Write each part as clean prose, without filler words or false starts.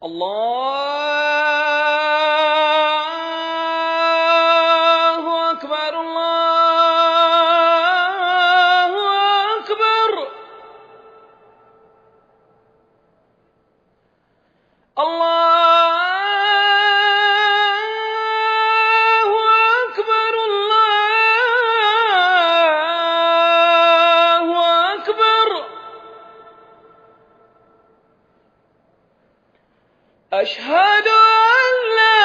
الله أكبر الله أكبر الله أكبر الله أكبر أشهد أن لا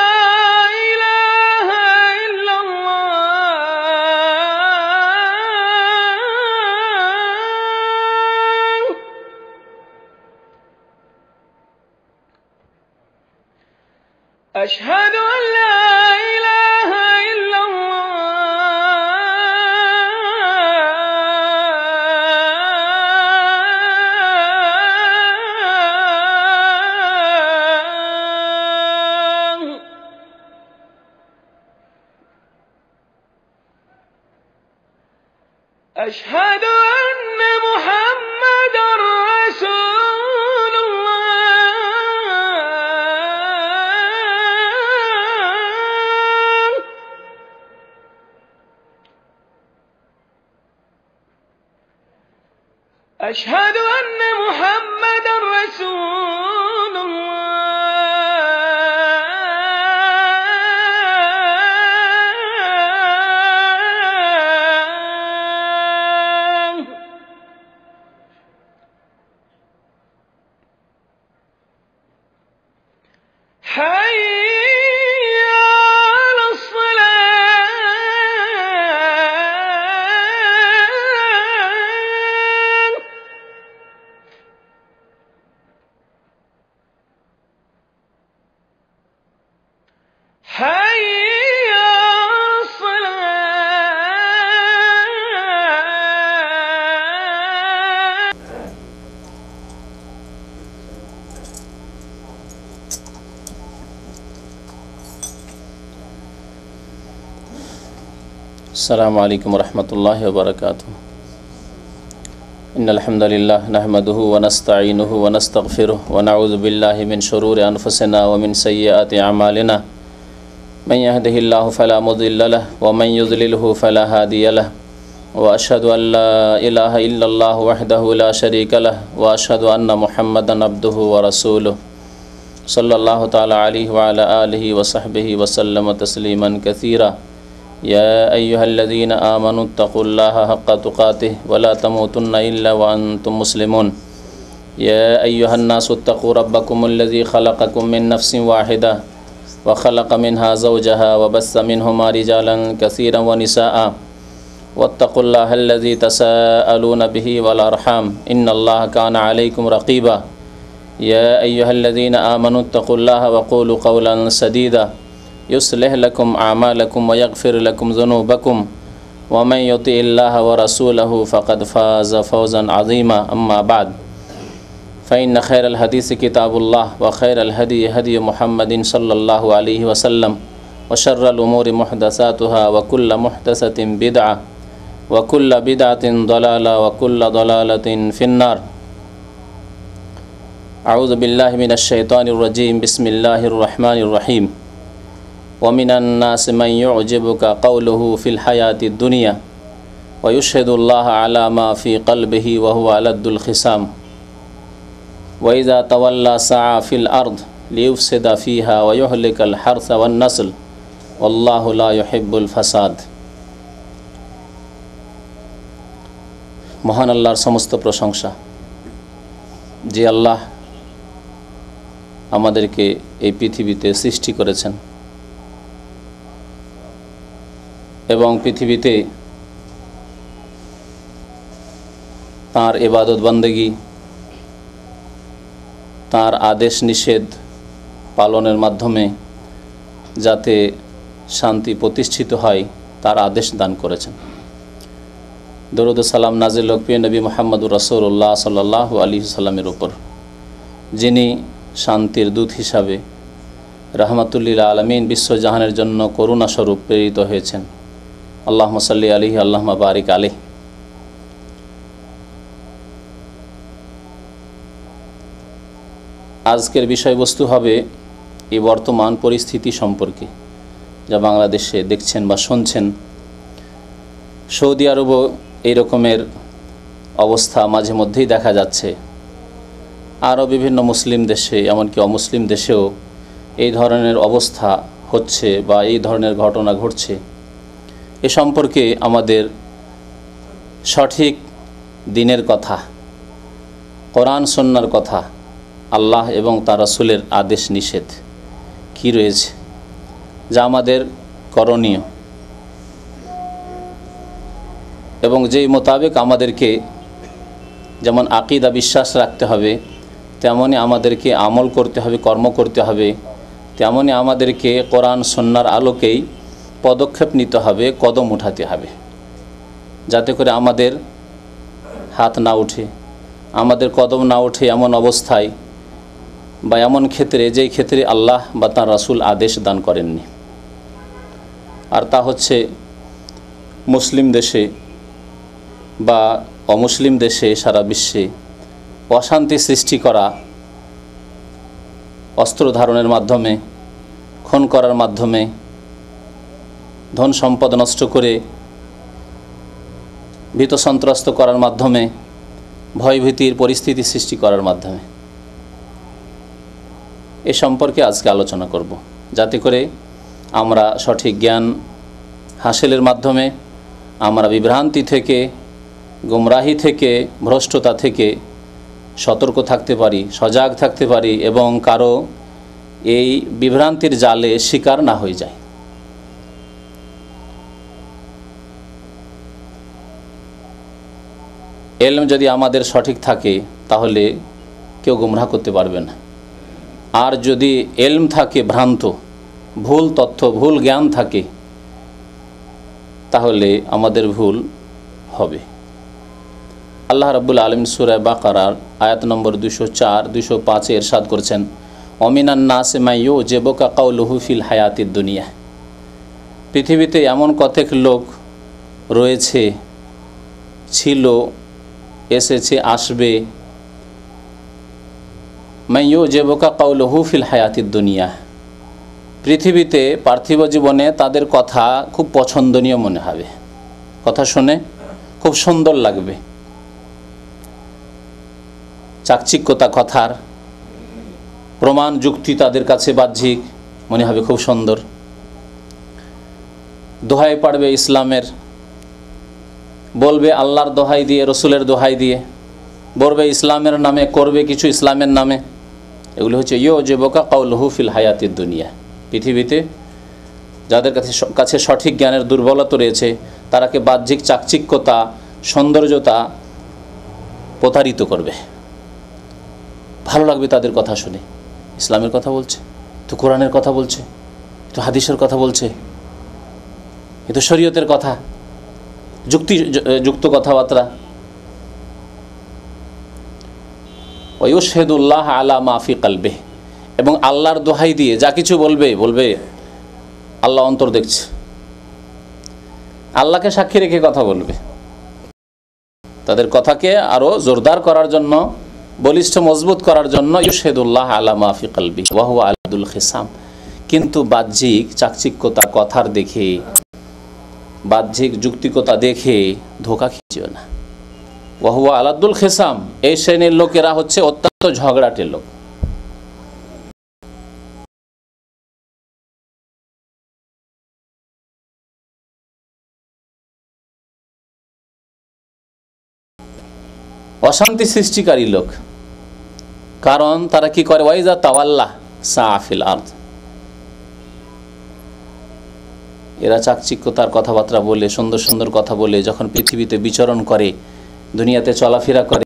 إله إلا الله أشهد أن لا إله إلا الله أشهد أن محمدا رسول الله أشهد أن محمدا رسول الله حي على الصلاة حي على الصلاة السلام عليكم ورحمة الله وبركاته. إن الحمد لله نحمده ونستعينه ونستغفره ونعوذ بالله من شرور أنفسنا ومن سيئات أعمالنا من يهده الله فلا مضل له ومن يضلله فلا هادي له وأشهد أن لا إله إلا الله وحده لا شريك له وأشهد أن محمدا عبده ورسوله صلى الله تعالى عليه وعلى آله وصحبه وسلم تسليما كثيرا. يا أيها الذين آمنوا اتقوا الله حق تقاته ولا تموتن إلا وأنتم مسلمون. يا أيها الناس اتقوا ربكم الذي خلقكم من نفس واحدة وخلق منها زوجها وبث منهما رجالا كثيرا ونساء واتقوا الله الذي تساءلون به والأرحام إن الله كان عليكم رقيبا. يا أيها الذين آمنوا اتقوا الله وقولوا قولا سديدا يصلح لكم أعمالكم ويغفر لكم ذنوبكم ومن يطع الله ورسوله فقد فاز فوزا عظيما. أما بعد فإن خير الحديث كتاب الله وخير الهدي هدي محمد صلى الله عليه وسلم وشر الأمور محدثاتها وكل محدثة بدعة وكل بدعة ضلالة وكل ضلالة في النار. أعوذ بالله من الشيطان الرجيم. بسم الله الرحمن الرحيم. ومن الناس من يعجبك قوله في الحياة الدنيا ويشهد الله على ما في قلبه وهو ألد الخصام وإذا تولى سعى في الأرض ليفسد فيها ويهلك الحرث والنسل والله لا يحب الفساد. মহান আল্লাহর সমস্ত প্রশংসা, যে আল্লাহ আমাদেরকে এই পৃথিবীতে সৃষ্টি করেছেন এবং পৃথিবীতে তাঁর ইবাদত বন্দেগী, তাঁর আদেশ নিষেধ পালনের মাধ্যমে যাতে শান্তি প্রতিষ্ঠিত হয় তার আদেশ দান করেছেন। দরুদ ও সালাম নাজিল হোক প্রিয় নবী মুহাম্মদুর রাসূলুল্লাহ সাল্লাল্লাহু আলাইহি সাল্লামের উপর, যিনি শান্তির দূত হিসাবে রাহমাতুল্লিল আলামিন বিশ্বজাহানের জন্য করুণা স্বরূপ প্রেরিত হয়েছেন। আল্লাহুম্মা সাল্লি আলাইহি আল্লাহুম্মা বারিক আলাইহি। আজকের বিষয়বস্তু হবে এই বর্তমান পরিস্থিতি সম্পর্কে, যা বাংলাদেশে দেখছেন বা শুনছেন। সৌদি আরবও এই রকমের অবস্থা মাঝে মধ্যেই দেখা যাচ্ছে। আরও বিভিন্ন মুসলিম দেশে, এমনকি অমুসলিম দেশেও এই ধরনের অবস্থা হচ্ছে বা এই ধরনের ঘটনা ঘটছে। এ সম্পর্কে আমাদের সঠিক দিনের কথা, কোরআন সুন্নাহর কথা, আল্লাহ এবং তার রাসূলের আদেশ নিষেধ কি রয়েছে, যা আমাদের করণীয় এবং যেই মোতাবেক আমাদেরকে যেমন আকীদা বিশ্বাস রাখতে হবে, তেমনি আমাদেরকে আমল করতে হবে, কর্ম করতে হবে, তেমনি আমাদেরকে কোরআন সুন্নাহর আলোকেই পদক্ষেপ নিতে হবে, কদম উঠাতে হবে, যাতে করে আমাদের হাত না উঠে, আমাদের কদম না ওঠে এমন অবস্থায় বা এমন ক্ষেত্রে যেই ক্ষেত্রে আল্লাহ বা তার রাসূল আদেশ দান করেননি। আর তা হচ্ছে মুসলিম দেশে বা অমুসলিম দেশে সারা বিশ্বে অশান্তি সৃষ্টি করা, অস্ত্র ধারণের মাধ্যমে, খুন করার মাধ্যমে, ধন সম্পদ নষ্ট করে ভীত সন্ত্রস্ত করার মাধ্যমে, ভয়ভীতির পরিস্থিতি সৃষ্টি করার মাধ্যমে। এ সম্পর্কে আজকে আলোচনা করব, যাতে করে আমরা সঠিক জ্ঞান হাসিলের মাধ্যমে আমরা বিভ্রান্তি থেকে, গুমরাহি থেকে, ভ্রষ্টতা থেকে সতর্ক থাকতে পারি, সজাগ থাকতে পারি এবং কারো এই বিভ্রান্তির জালে শিকার না হয়ে যায়। এলম যদি আমাদের সঠিক থাকে তাহলে কেউ গুমরাহ করতে পারবে না। আর যদি এলম থাকে ভ্রান্ত, ভুল তথ্য, ভুল জ্ঞান থাকে, তাহলে আমাদের ভুল হবে। আল্লাহ রাব্বুল আলামিন সূরা বাকারার আয়াত নম্বর 204, 205 ইরশাদ করেছেন, অমিনান নাসি মান ইউজিবুকা কাউলুহু ফিল হায়াতিদ দুনিয়া। পৃথিবীতে এমন কতক লোক রয়েছে, ছিল, এসেছে, আসবে, মান ইউজিবুকা কাউলুহু ফিল হায়াতিদ দুনিয়া, পৃথিবীতে পার্থিব জীবনে তাদের কথা খুব পছন্দনীয় মনে হবে, কথা শুনে খুব সুন্দর লাগবে, চাকচিক্যতা কথার, প্রমাণ যুক্তি তাদের কাছে বাহ্যিক মনে হবে খুব সুন্দর, দোহাই পাড়বে ইসলামের, বলবে আল্লাহর দোহাই দিয়ে, রসুলের দোহাই দিয়ে, বলবে ইসলামের নামে, করবে কিছু ইসলামের নামে। এগুলো হচ্ছে ইউজিবুকা কাউলুহু ফিল হায়াতিদ দুনিয়া। পৃথিবীতে যাদের কাছে সঠিক জ্ঞানের দুর্বলতা রয়েছে, তারাকে বাহ্যিক চাকচিক্যতা, সৌন্দর্যতা প্রতারিত করবে। ভালো লাগবে তাদের কথা শুনে, ইসলামের কথা বলছে, তো কোরআনের কথা বলছে, তো হাদিসের কথা বলছে, এ তো শরীয়তের কথা, যুক্ত কথাবার্তা। ওয়ায়ুশহিদুল্লাহ আলা মা ফি কলবিহি, এবং আল্লাহর দোহাই দিয়ে যা কিছু বলবে আল্লাহ অন্তর দেখছে, আল্লাহকে সাক্ষী রেখে কথা বলবে। তাদের কথাকে আরো জোরদার করার জন্য, বলিষ্ঠ মজবুত করার জন্য ইউশহিদুল্লাহ আলা মা ফি কলবিহি ওয়া হুয়া আলাদুল খিসাম। কিন্তু বাহ্যিক চাকচিক্যতা কথার দেখে, বাহ্যিক যুক্তিকতা দেখে ধোঁকা খিচিও না। ওয়া হুয়া আলাদুল খিসাম, এই শ্রেণীর লোকেরা হচ্ছে অত্যন্ত ঝগড়াটে লোক। অশান্তি সৃষ্টিকারী লোক, কারণ তারা কি করে, ওয়াইজা তাওয়াল্লাহ সাআ ফিল আরদ, এরা চাকচিক্যতার কথাবার্তা বলে, সুন্দর সুন্দর কথা বলে যখন পৃথিবীতে বিচরণ করে, দুনিয়াতে চলাফেরা করে,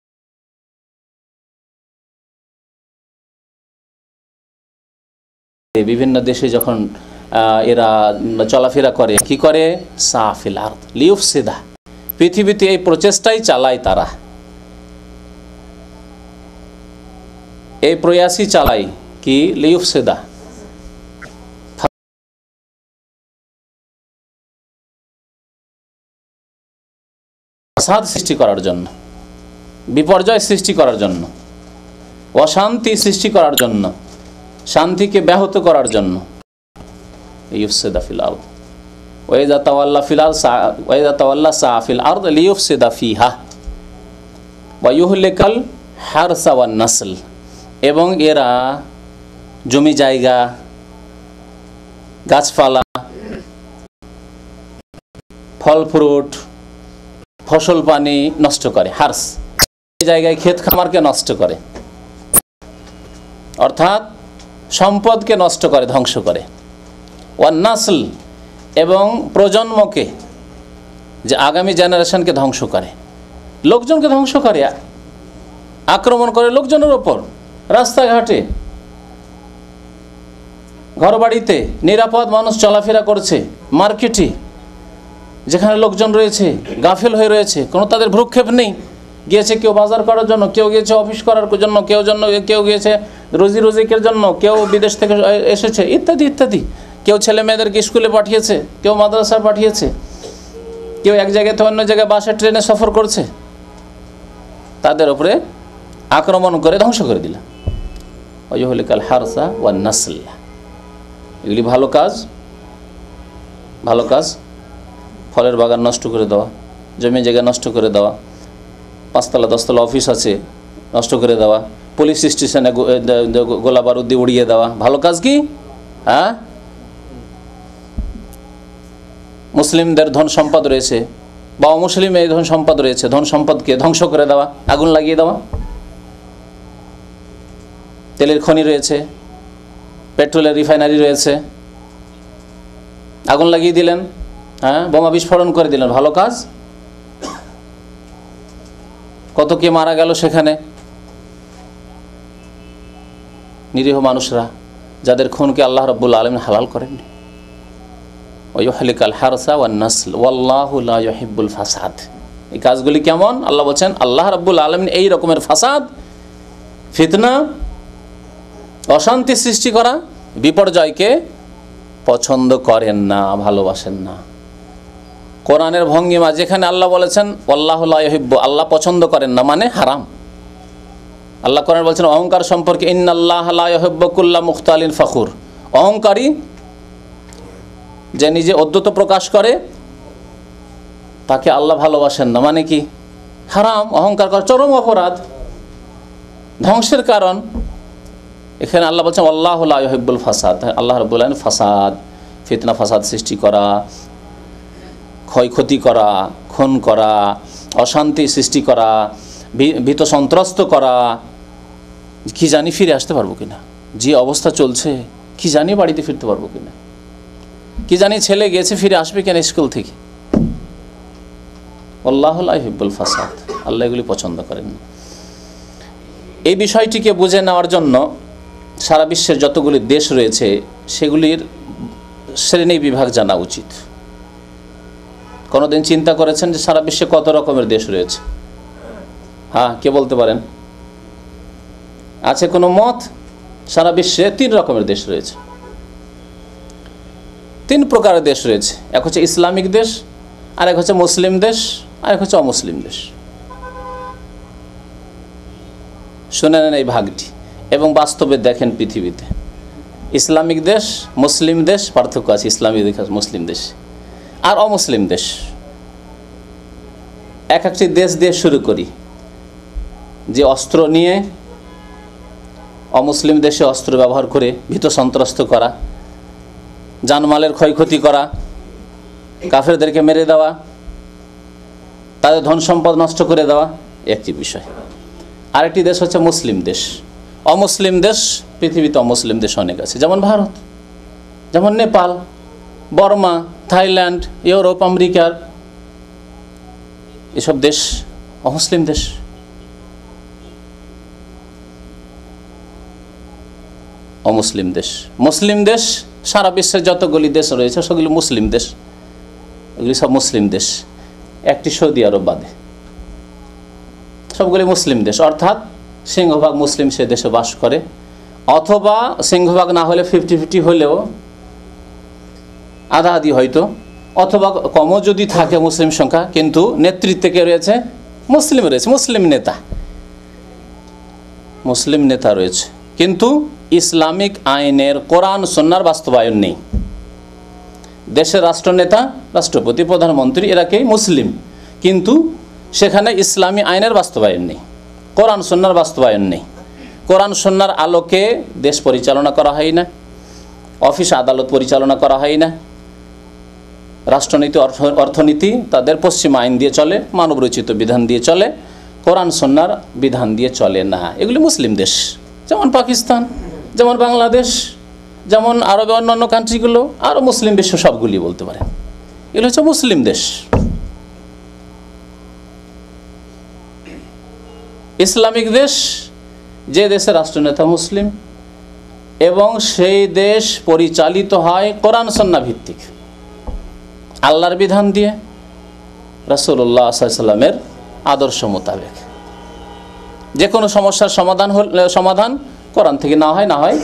বিভিন্ন দেশে যখন এরা চলাফেরা করে, কি করে, সাআ ফিল আরদ লিউফসিদা, পৃথিবীতে এই প্রচেষ্টাই চালায় তারা, এই প্রয়াসই চালায় কি, লিউফসিদা, ফাসাদ সৃষ্টি করার জন্য, বিপর্যয় সৃষ্টি করার জন্য। অশান্তি সৃষ্টি করার জন্য, শান্তিকে ব্যাহত করার জন্য। ইউফসিদা ফিল আরদ ওয়া ইযা তাওয়াল্লা সাআ ফিল আরদ লিইউফসিদা ফিহা ওয়া ইউহলিকাল হারসা ওয়ান নাসল। এবং এরা জমি জায়গা, গাছপালা, ফল ফ্রুট, ফসল পানি নষ্ট করে। হার্স এই জায়গায় ক্ষেত খামারকে নষ্ট করে, অর্থাৎ সম্পদকে নষ্ট করে, ধ্বংস করে। ওয়ান নাসল এবং প্রজন্মকে, যে আগামী জেনারেশনকে ধ্বংস করে, লোকজনকে ধ্বংস করে, আক্রমণ করে লোকজনের ওপর, রাস্তাঘাটে, ঘরবাড়িতে নিরাপদ মানুষ চলাফেরা করছে, মার্কেটে যেখানে লোকজন রয়েছে গাফিল হয়ে রয়েছে, কোনো তাদের ভ্রুক্ষেপ নেই। গিয়েছে কেউ বাজার করার জন্য, কেউ গিয়েছে অফিস করার জন্য, কেউ গিয়েছে রুজি রুজিকের জন্য, কেউ বিদেশ থেকে এসেছে, ইত্যাদি ইত্যাদি। কেউ ছেলে মেয়েদেরকে স্কুলে পাঠিয়েছে, কেউ মাদ্রাসায় পাঠিয়েছে, কেউ এক জায়গা থেকে অন্য জায়গায় বাসে ট্রেনে সফর করছে। তাদের উপরে আক্রমণ করে ধ্বংস করে দিল। ওয়াইহুলিকাল হারসা ওয়ান নাসল। এগুলি ভালো কাজ, ভালো কাজ। ফলের বাগান নষ্ট করে দেওয়া, জমি জায়গা নষ্ট করে দেওয়া, 5তলা 10তলা অফিস আছে নষ্ট করে দেওয়া, পুলিশ স্টেশনে গোলা বারুদ দিয়ে উড়িয়ে দেওয়া, ভালো কাজ কি? হ্যাঁ, মুসলিমদের ধন সম্পদ রয়েছে বা অমুসলিম এই ধন সম্পদ রয়েছে, ধন সম্পদকে ধ্বংস করে দেওয়া, আগুন লাগিয়ে দেওয়া। তেলের খনি রয়েছে, পেট্রোলের রিফাইনারি রয়েছে, আগুন লাগিয়ে দিলেন, হ্যাঁ, বোমা বিস্ফোরণ করে দিলেন, ভালো কাজ? কত কে মারা গেল সেখানে, নিরীহ মানুষরা, যাদের খুনকে আল্লাহ রাব্বুল আলামিন হালাল করেননি। ওয়াইহুলিকাল হারসা ওয়ান নাসল ওয়াল্লাহু লা ইউহিব্বুল ফাসাদ। এই কাজগুলি কেমন? আল্লাহ বলছেন আল্লাহ রাব্বুল আলামিন এই রকমের ফাসাদ, ফিতনা, অশান্তি সৃষ্টি করা, বিপর্যয়কে পছন্দ করেন না, ভালোবাসেন না। কোরআনের ভঙ্গিমা যেখানে আল্লাহ বলেছেন আল্লাহু লা ইউহিব্বু, আল্লাহ পছন্দ করেন না, মানে হারাম। আল্লাহ কোরআন বলছেন অহংকার সম্পর্কে, ইন্নাল্লাহা লা ইউহিব্বু কুল্লা মুখতালিন ফখুর। অহংকারী, যে নিজে অদ্যত প্রকাশ করে, তাকে আল্লাহ ভালোবাসেন না, মানে কি? হারাম। অহংকার করা চরম অপরাধ, ধ্বংসের কারণ। এখানে আল্লাহ বলছেন আল্লাহু লা ইউহিব্বুল ফাসাদ। আল্লাহ রাব্বুল আলামিন ফাসাদ, ফিতনা ফাসাদ সৃষ্টি করা, ক্ষয়ক্ষতি করা, খুন করা, অশান্তি সৃষ্টি করা, ভীত সন্ত্রস্ত করা, কি জানি ফিরে আসতে পারবো কিনা, যে অবস্থা চলছে কি জানি বাড়িতে ফিরতে পারবো কিনা, কি জানি ছেলে গেছে ফিরে আসবে কিনা স্কুল থেকে। আল্লাহু লা ইউহিব্বুল ফাসাদ, আল্লাহ এগুলি পছন্দ করেন না। এই বিষয়টিকে বুঝে নেওয়ার জন্য সারা বিশ্বের যতগুলি দেশ রয়েছে সেগুলির শ্রেণী বিভাগ জানা উচিত। কোনোদিন চিন্তা করেছেন যে সারা বিশ্বে কত রকমের দেশ রয়েছে? হ্যাঁ, কে বলতে পারেন? আছে কোনো মত? সারা বিশ্বে 3 রকমের দেশ রয়েছে, 3 প্রকারের দেশ রয়েছে। এক হচ্ছে ইসলামিক দেশ, আর এক হচ্ছে মুসলিম দেশ, আর এক হচ্ছে অমুসলিম দেশ। শুনে নেন এই ভাগটি এবং বাস্তবে দেখেন পৃথিবীতে ইসলামিক দেশ, মুসলিম দেশ, পার্থক্য আছে ইসলামিক দেশ, মুসলিম দেশ আর অমুসলিম দেশ। এক একটি দেশ দিয়ে শুরু করি। যে অস্ত্র নিয়ে অমুসলিম দেশে অস্ত্র ব্যবহার করে ভীত সন্ত্রস্ত করা, জানমালের ক্ষয়ক্ষতি করা, কাফেরদেরকে মেরে দেওয়া, তাদের ধন সম্পদ নষ্ট করে দেওয়া একটি বিষয়। আরেকটি দেশ হচ্ছে মুসলিম দেশ। অমুসলিম দেশ, পৃথিবীতে অমুসলিম দেশ অনেক আছে, যেমন ভারত, যেমন নেপাল, বর্মা, থাইল্যান্ড, ইউরোপ, আমেরিকার এসব দেশ অমুসলিম দেশ। অমুসলিম দেশ। মুসলিম দেশ সারা বিশ্বের যতগুলি দেশ রয়েছে সেগুলি মুসলিম দেশ, এগুলি সব মুসলিম দেশ, একটি সৌদি আরব বাদে সবগুলি মুসলিম দেশ। অর্থাৎ সিংহভাগ মুসলিম সে দেশে বাস করে, অথবা সিংহভাগ না হলে 50-50 হলেও আধা আধি হয়তো, অথবা কমও যদি থাকে মুসলিম সংখ্যা, কিন্তু নেতৃত্বে কে রয়েছে? মুসলিম রয়েছে, মুসলিম নেতা। মুসলিম নেতা রয়েছে, কিন্তু ইসলামিক আইনের কোরআন সুন্নাহর বাস্তবায়ন নেই। দেশের রাষ্ট্রনেতা, রাষ্ট্রপতি, প্রধানমন্ত্রী এরা কে মুসলিম, কিন্তু সেখানে ইসলামী আইনের বাস্তবায়ন নেই, কোরআন সুন্নাহর বাস্তবায়ন নেই। কোরআন সুন্নাহর আলোকে দেশ পরিচালনা করা হয় না, অফিস আদালত পরিচালনা করা হয় না, রাষ্ট্রনীতি অর্থনীতি তাদের পশ্চিমা আইন দিয়ে চলে, মানবরচিত বিধান দিয়ে চলে, কোরআন সুন্নাহর বিধান দিয়ে চলে না। এগুলি মুসলিম দেশ, যেমন পাকিস্তান, যেমন বাংলাদেশ, যেমন আরবে অন্যান্য কান্ট্রিগুলো, আরও মুসলিম বিশ্ব সবগুলি বলতে পারেন, এগুলো হচ্ছে মুসলিম দেশ। ইসলামিক দেশ, যে দেশের রাষ্ট্রনেতা মুসলিম এবং সেই দেশ পরিচালিত হয় কোরআন সুন্নাহ ভিত্তিক, আল্লাহর বিধান দিয়ে, রাসূলুল্লাহ সাল্লাল্লাহু আলাইহি ওয়াসাল্লামের আদর্শ মোতাবেক। যে কোনো সমস্যার সমাধান কোরআন থেকে না হয়,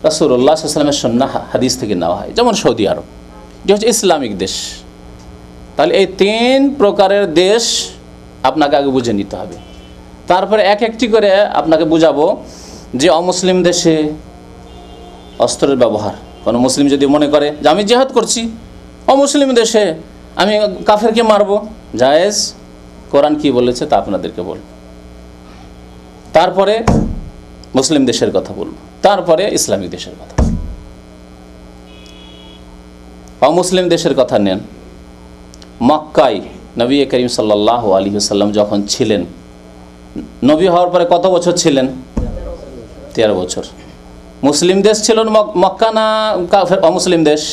রাসূলুল্লাহ সাল্লাল্লাহু আলাইহি ওয়াসাল্লামের সুন্নাহ হাদিস থেকে নেওয়া হয়, যেমন সৌদি আরব, যে হচ্ছে ইসলামিক দেশ। তাহলে এই 3 প্রকারের দেশ আপনাকে আগে বুঝে নিতে হবে, তারপরে এক একটি করে আপনাকে বুঝাবো যে অমুসলিম দেশে অস্ত্রের ব্যবহার, কোনো মুসলিম যদি মনে করে যে আমি জিহাদ করছি, অমুসলিম দেশে আমি কাফেরকে মারবো, জায়েজ, কোরআন কি বলেছে তা আপনাদেরকে বলব। তারপরে মুসলিম দেশের কথা বলব, তারপরে ইসলামিক দেশের কথা। অমুসলিম দেশের কথা নেন। মক্কায় নবী করিম সাল্লাল্লাহু আলাইহি ওয়াসাল্লাম যখন ছিলেন, নবী হওয়ার পরে কত বছর ছিলেন? 13 বছর। মুসলিম দেশ ছিল মক্কা না কাফের অমুসলিম দেশ?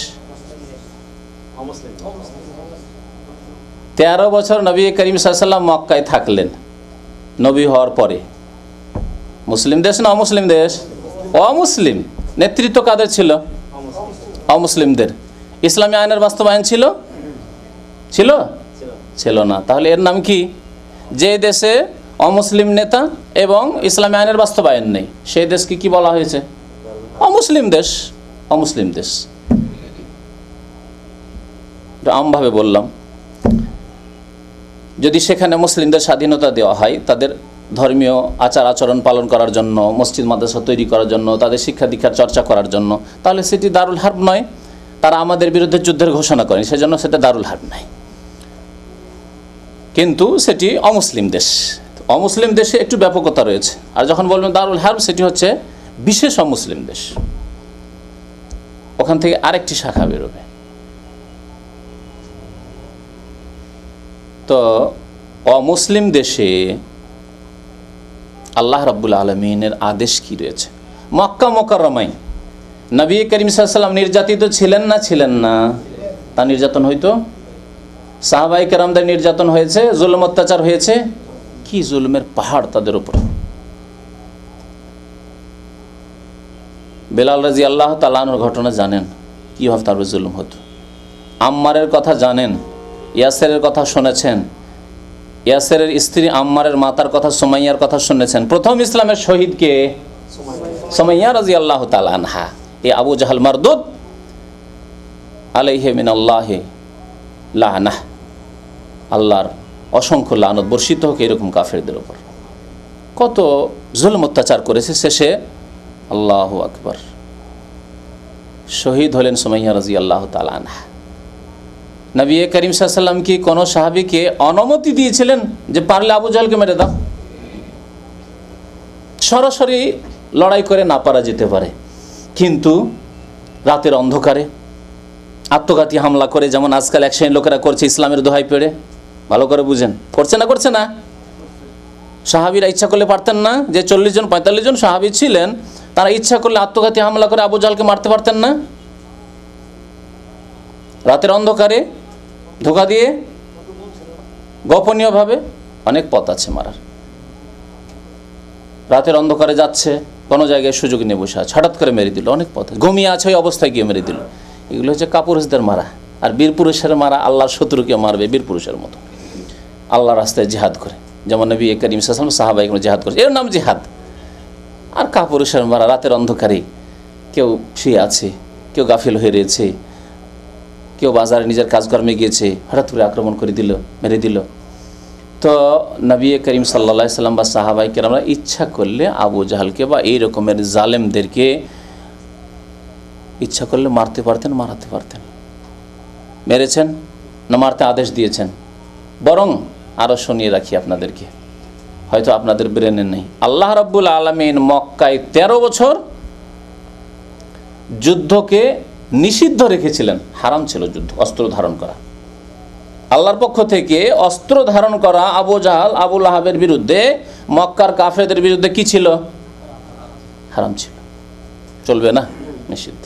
13 বছর নবী করিম সাল্লাল্লাহু আলাইহি ওয়াসাল্লাম মক্কায় থাকলেন নবী হওয়ার পরে। মুসলিম দেশ না অমুসলিম দেশ? অমুসলিম। নেতৃত্ব কাদের ছিল? অমুসলিমদের। ইসলামী আইনের বাস্তবায়ন ছিল ছিল না। তাহলে এর নাম কি? যে দেশে অমুসলিম নেতা এবং ইসলামী আইনের বাস্তবায়ন নেই, সেই দেশকে কি বলা হয়েছে? অমুসলিম দেশ। অমুসলিম দেশ আমভাবে বললাম। যদি সেখানে মুসলিমদের স্বাধীনতা দেওয়া হয়, তাদের ধর্মীয় আচার আচরণ পালন করার জন্য, মসজিদ মাদ্রাসা তৈরি করার জন্য, তাদের শিক্ষা দীক্ষার চর্চা করার জন্য, তাহলে সেটি দারুল হার্ব নয়। তারা আমাদের বিরুদ্ধে যুদ্ধের ঘোষণা করেন, সেজন্য সেটা দারুল হার্ব নয়, কিন্তু সেটি অমুসলিম দেশ। অমুসলিম দেশে একটু ব্যাপকতা রয়েছে। আর যখন বলবেন দারুল হার্ব, সেটি হচ্ছে বিশেষ অমুসলিম দেশ, ওখান থেকে আরেকটি শাখা বেরোবে। তো অমুসলিম দেশে আল্লাহ রাব্বুল আলামিনের আদেশ কি রয়েছে? মক্কা মুকাররমায় নবী করিম সাল্লাল্লাহু আলাইহি ওয়াসাল্লাম নির্যাতিত ছিলেন না? তা নির্যাতন হইতো, সাহাবায়ে কেরামদের নির্যাতন হয়েছে, জুলুম অত্যাচার হয়েছে। কি জুলুমের পাহাড় তাদের উপর। বেলাল রাদিয়াল্লাহু তাআলা আনহুর ঘটনা জানেন, কীভাবে তার উপর জুলুম হতো। আম্মারের কথা জানেন, ইয়াসেরের কথা শুনেছেন, ইয়াসেরের স্ত্রী আম্মারের মাতার কথা, সুমাইয়ার কথা শুনেছেন। প্রথম ইসলামের শহীদকে সুমাইয়া রাদিয়াল্লাহু তাআলা আনহা। এই আবু জাহাল মারদুদ আলাইহি মিনাল্লাহি লানাহ, আল্লাহর অসংখ্য লানত বর্ষিত হোক এরকম কাফেরদের উপর। কত জুলুম অত্যাচার করেছে, শেষে আল্লাহু আকবার, শহীদ হলেন সুমাইয়া রাদিয়াল্লাহু তাআলা আনহা। নবী করিম সাল্লাল্লাহু আলাইহি ওয়াসাল্লাম কি কোনো সাহাবীকে অনুমতি দিয়েছিলেন যে পারলে আবু জাহলকে মেরে দাও? সরাসরি লড়াই করে না পারা যেতে পারে, কিন্তু রাতের অন্ধকারে আত্মঘাতী হামলা করে, যেমন আজকাল এক শ্রেণীর লোকেরা করছে ইসলামের দোহাই পেড়ে। ভালো করে বুঝেন, করছে না? সাহাবীরা ইচ্ছা করলে পারতেন না? যে 40 জন 45 জন সাহাবী ছিলেন, তারা ইচ্ছা করলে আত্মঘাতী হামলা করে আবু জাহলকে মারতে পারতেন না? রাতের অন্ধকারে ধোঁকা দিয়ে, গোপনীয়ভাবে। অনেক পথ আছে মারার। রাতের অন্ধকারে যাচ্ছে, কোনো জায়গায় সুযোগ নিয়ে বসে আছে, হঠাৎ করে মেরে দিল। অনেক পথ, ঘুমিয়ে আছে, ওই অবস্থায় গিয়ে মেরে দিল। এগুলো হচ্ছে কাপুরুষদের মারা। আর বীর পুরুষের মারা, আল্লাহর শত্রুকে মারবে বীর পুরুষের মতো, আল্লাহ রাস্তায় জিহাদ করে, যেমন নবী করিম সাল্লাল্লাহু আলাইহি ওয়াসাল্লাম সাহাবায়ে কেরাম জিহাদ করেছে, এর নাম জিহাদ। আর কাপুরুষের মারা, রাতের অন্ধকারে কেউ শুয়ে আছে, কেউ গাফিল হয়ে রয়েছে, কেউ বাজারে নিজের কাজকর্মে গিয়েছে, হঠাৎ করে আক্রমণ করে দিল, মেরে দিল। তো নবী করিম সাল্লাল্লাহু আলাইহি সাল্লাম বা সাহাবায়ে কেরামরা ইচ্ছা করলে আবু জাহালকে বা এই রকমের জালেমদেরকে ইচ্ছা করলে মারতে পারতেন, মারাতে পারতেন। মেরেছেন না মারতে আদেশ দিয়েছেন? বরং আরও শুনিয়ে রাখি আপনাদেরকে, হয়তো আপনাদের ব্রেনে নেই, আল্লাহ রাব্বুল আলামিন মক্কায় 13 বছর যুদ্ধকে নিষিদ্ধ রেখেছিলেন। হারাম ছিল যুদ্ধ, অস্ত্র ধারণ করা। আল্লাহর পক্ষ থেকে অস্ত্র ধারণ করা আবু জাহাল, আবু লাহাবের বিরুদ্ধে, মক্কার কাফেরদের বিরুদ্ধে কি ছিল? হারাম ছিল, চলবে না, নিষিদ্ধ।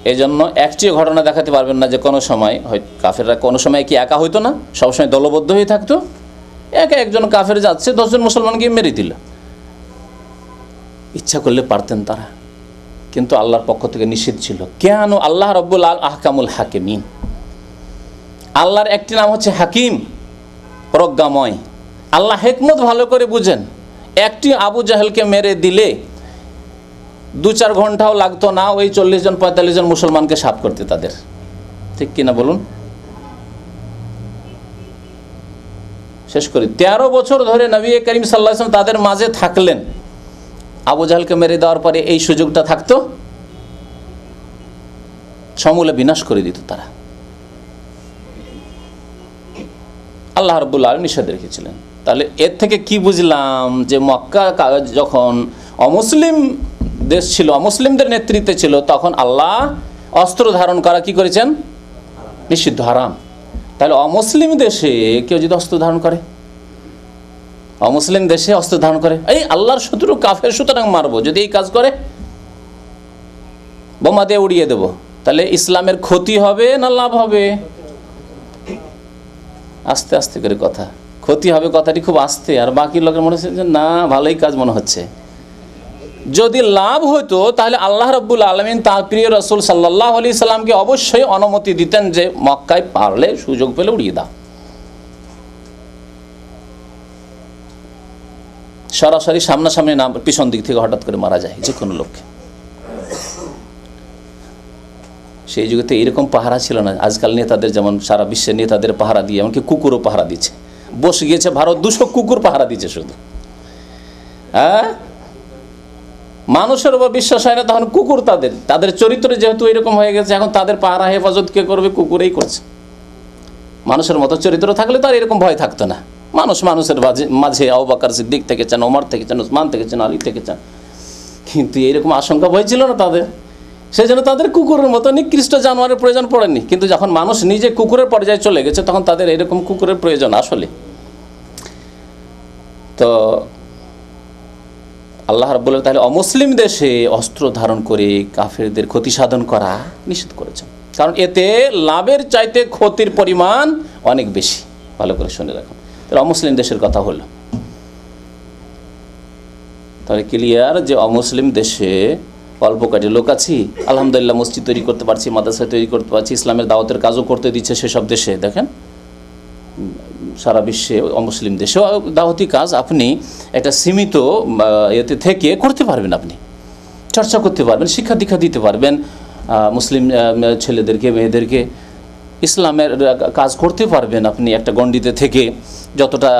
এই জন্য একটিও ঘটনা দেখাতে পারবেন না যে কোনো সময় কাফেররা কোনো সময় কি একা হইতো না, সবসময় দলবদ্ধ হয়ে থাকতো। একা একজন কাফের যাচ্ছে, 10 জন মুসলমানকে মেরে দিল। ইচ্ছা করলে পারতেন তারা, কিন্তু আল্লাহর পক্ষ থেকে নিষেধ ছিল। কেন? আল্লাহ রব্বুল আহকামুল হাকিমিন, আল্লাহর একটি নাম হচ্ছে হাকিম, প্রজ্ঞাময়। আল্লাহ হিকমত ভালো করে বুঝেন। একটি আবু জাহেলকে মেরে দিলে 2-4 ঘন্টাও লাগতো না ওই 40 জন 45 জন মুসলমানকে সাফ করতে তাদের, ঠিক কিনা বলুন? শেষ করি। 13 বছর ধরে নবী করিম সাল্লাল্লাহু আলাইহি ওয়াসাল্লাম তাদের মাঝে থাকলেন। আবু জাহেলকে মেরে দেওয়ার পরে এই সুযোগটা থাকতো, সমূলে বিনাশ করে দিত তারা। আল্লাহ রাব্বুল আলামিন নিষেধ রেখেছিলেন। তাহলে এর থেকে কি বুঝলাম? যে মক্কা যখন অমুসলিম দেশ ছিল, অমুসলিমদের নেতৃত্বে ছিল, তখন আল্লাহ অস্ত্র ধারণ করা কি করেছেন? নিষিদ্ধ, হারাম। তাহলে অমুসলিম দেশে কেউ যদি অস্ত্র ধারণ করে, অমুসলিম দেশে অস্ত্র ধারণ করে, এই আল্লাহর শত্রু কাফের, সুতরাং মারবো, যদি এই কাজ করে বোমা দিয়ে উড়িয়ে দেব, তাহলে ইসলামের ক্ষতি হবে না লাভ হবে? আস্তে আস্তে করে কথা, ক্ষতি হবে কথাটি খুব আস্তে, আর বাকি লোকের মনে হচ্ছে যে না ভালোই কাজ মনে হচ্ছে। যদি লাভ হতো তাহলে আল্লাহ রাব্বুল আলামিন তার প্রিয় রাসূল সাল্লাল্লাহু আলাইহি সাল্লামকে অবশ্যই অনুমতি দিতেন যে মক্কায় পারলে সুযোগ পেলে উড়িয়ে দাও। সরাসরি সামনাসামনি না, পিছন দিক থেকে হঠাৎ করে মারা যায় যে কোনো লোককে। সেই যুগেতে এরকম পাহারা ছিল না। আজকাল নেতাদের যেমন সারা বিশ্বের নেতাদের পাহারা দিয়ে, এমনকি কুকুরও পাহারা দিচ্ছে। বসে গিয়েছে ভারত, 200 কুকুর পাহারা দিচ্ছে শুধু। হ্যাঁ, মানুষের উপর বিশ্বাস হয় না, তখন কুকুর তাদের চরিত্র যেহেতু এরকম হয়ে গেছে, এখন তাদের পাহারা হেফাজত কে করবে? কুকুরেই করছে। মানুষের মতো চরিত্র থাকলে তো আর এরকম ভয় থাকতো না। মানুষের মাঝে আবু বকর সিদ্দিক থেকেছেন, ওমর থেকেছেন, উসমান থেকেছেন, আলী থেকেছেন, কিন্তু এরকম আশঙ্কা ভয় ছিল না তাদের। সেই জন্য তাদের কুকুরের মতো নিকৃষ্ট জানোয়ারের প্রয়োজন পড়েনি। কিন্তু যখন মানুষ নিজে কুকুরের পর্যায়ে চলে গেছে, তখন তাদের এরকম কুকুরের প্রয়োজন আসলে। তো আল্লাহ রাব্বুল আলামিন তাহলে অমুসলিম দেশে অস্ত্র ধারণ করে কাফেরদের ক্ষতি সাধন করা নিষেধ করেছেন, কারণ এতে লাভের চাইতে ক্ষতির পরিমাণ অনেক বেশি। ভালো করে শুনে রাখুন। তাহলে অমুসলিম দেশের কথা হলো, তাহলে ক্লিয়ার যে অমুসলিম দেশে অল্প কয়েকটি লোক আছি, আলহামদুলিল্লাহ মসজিদ তৈরি করতে পারছি, মাদ্রাসা তৈরি করতে পারছি, ইসলামের দাওয়াতের কাজও করতে দিচ্ছে সেসব দেশে। দেখেন সারা বিশ্বে অমুসলিম দেশেও দাওয়াতি কাজ আপনি একটা সীমিত এতে থেকে করতে পারবেন, আপনি চর্চা করতে পারবেন, শিক্ষা দীক্ষা দিতে পারবেন মুসলিম ছেলেদেরকে, মেয়েদেরকে ইসলামের কাজ করতে পারবেন আপনি একটা গণ্ডিতে থেকে, যতটা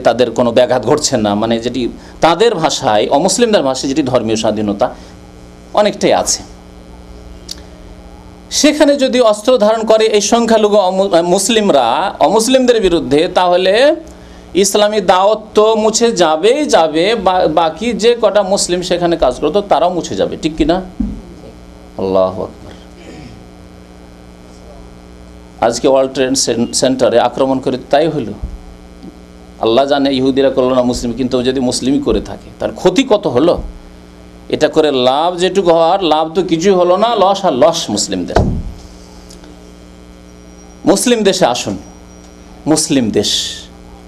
তাদের কোনো ব্যাঘাত ঘটছে না। মানে যেটি তাদের ভাষায়, অমুসলিমদের ভাষায় যেটি ধর্মীয় স্বাধীনতা অনেকটাই আছে। সেখানে যদি অস্ত্র ধারণ করে এই সংখ্যালঘু মুসলিমরা অমুসলিমদের বিরুদ্ধে, তাহলে ইসলামী দাওয়াত তো মুছে যাবেই যাবে, বাকি যে কটা মুসলিম সেখানে কাজ করতো তারাও মুছে যাবে, ঠিক কিনা? আল্লাহু আকবার। আজকে ওয়ার্ল্ড ট্রেড সেন্টারে আক্রমণ করে তাই হলো। আল্লাহ জানে ইহুদিরা করলো না, মুসলিম, কিন্তু যদি মুসলিমই করে থাকে তার ক্ষতি কত হলো। এটা করে লাভ যেটুকু হওয়ার, লাভ তো কিছুই হলো না, লস আর লস মুসলিমদের। মুসলিম দেশে আসুন, মুসলিম দেশ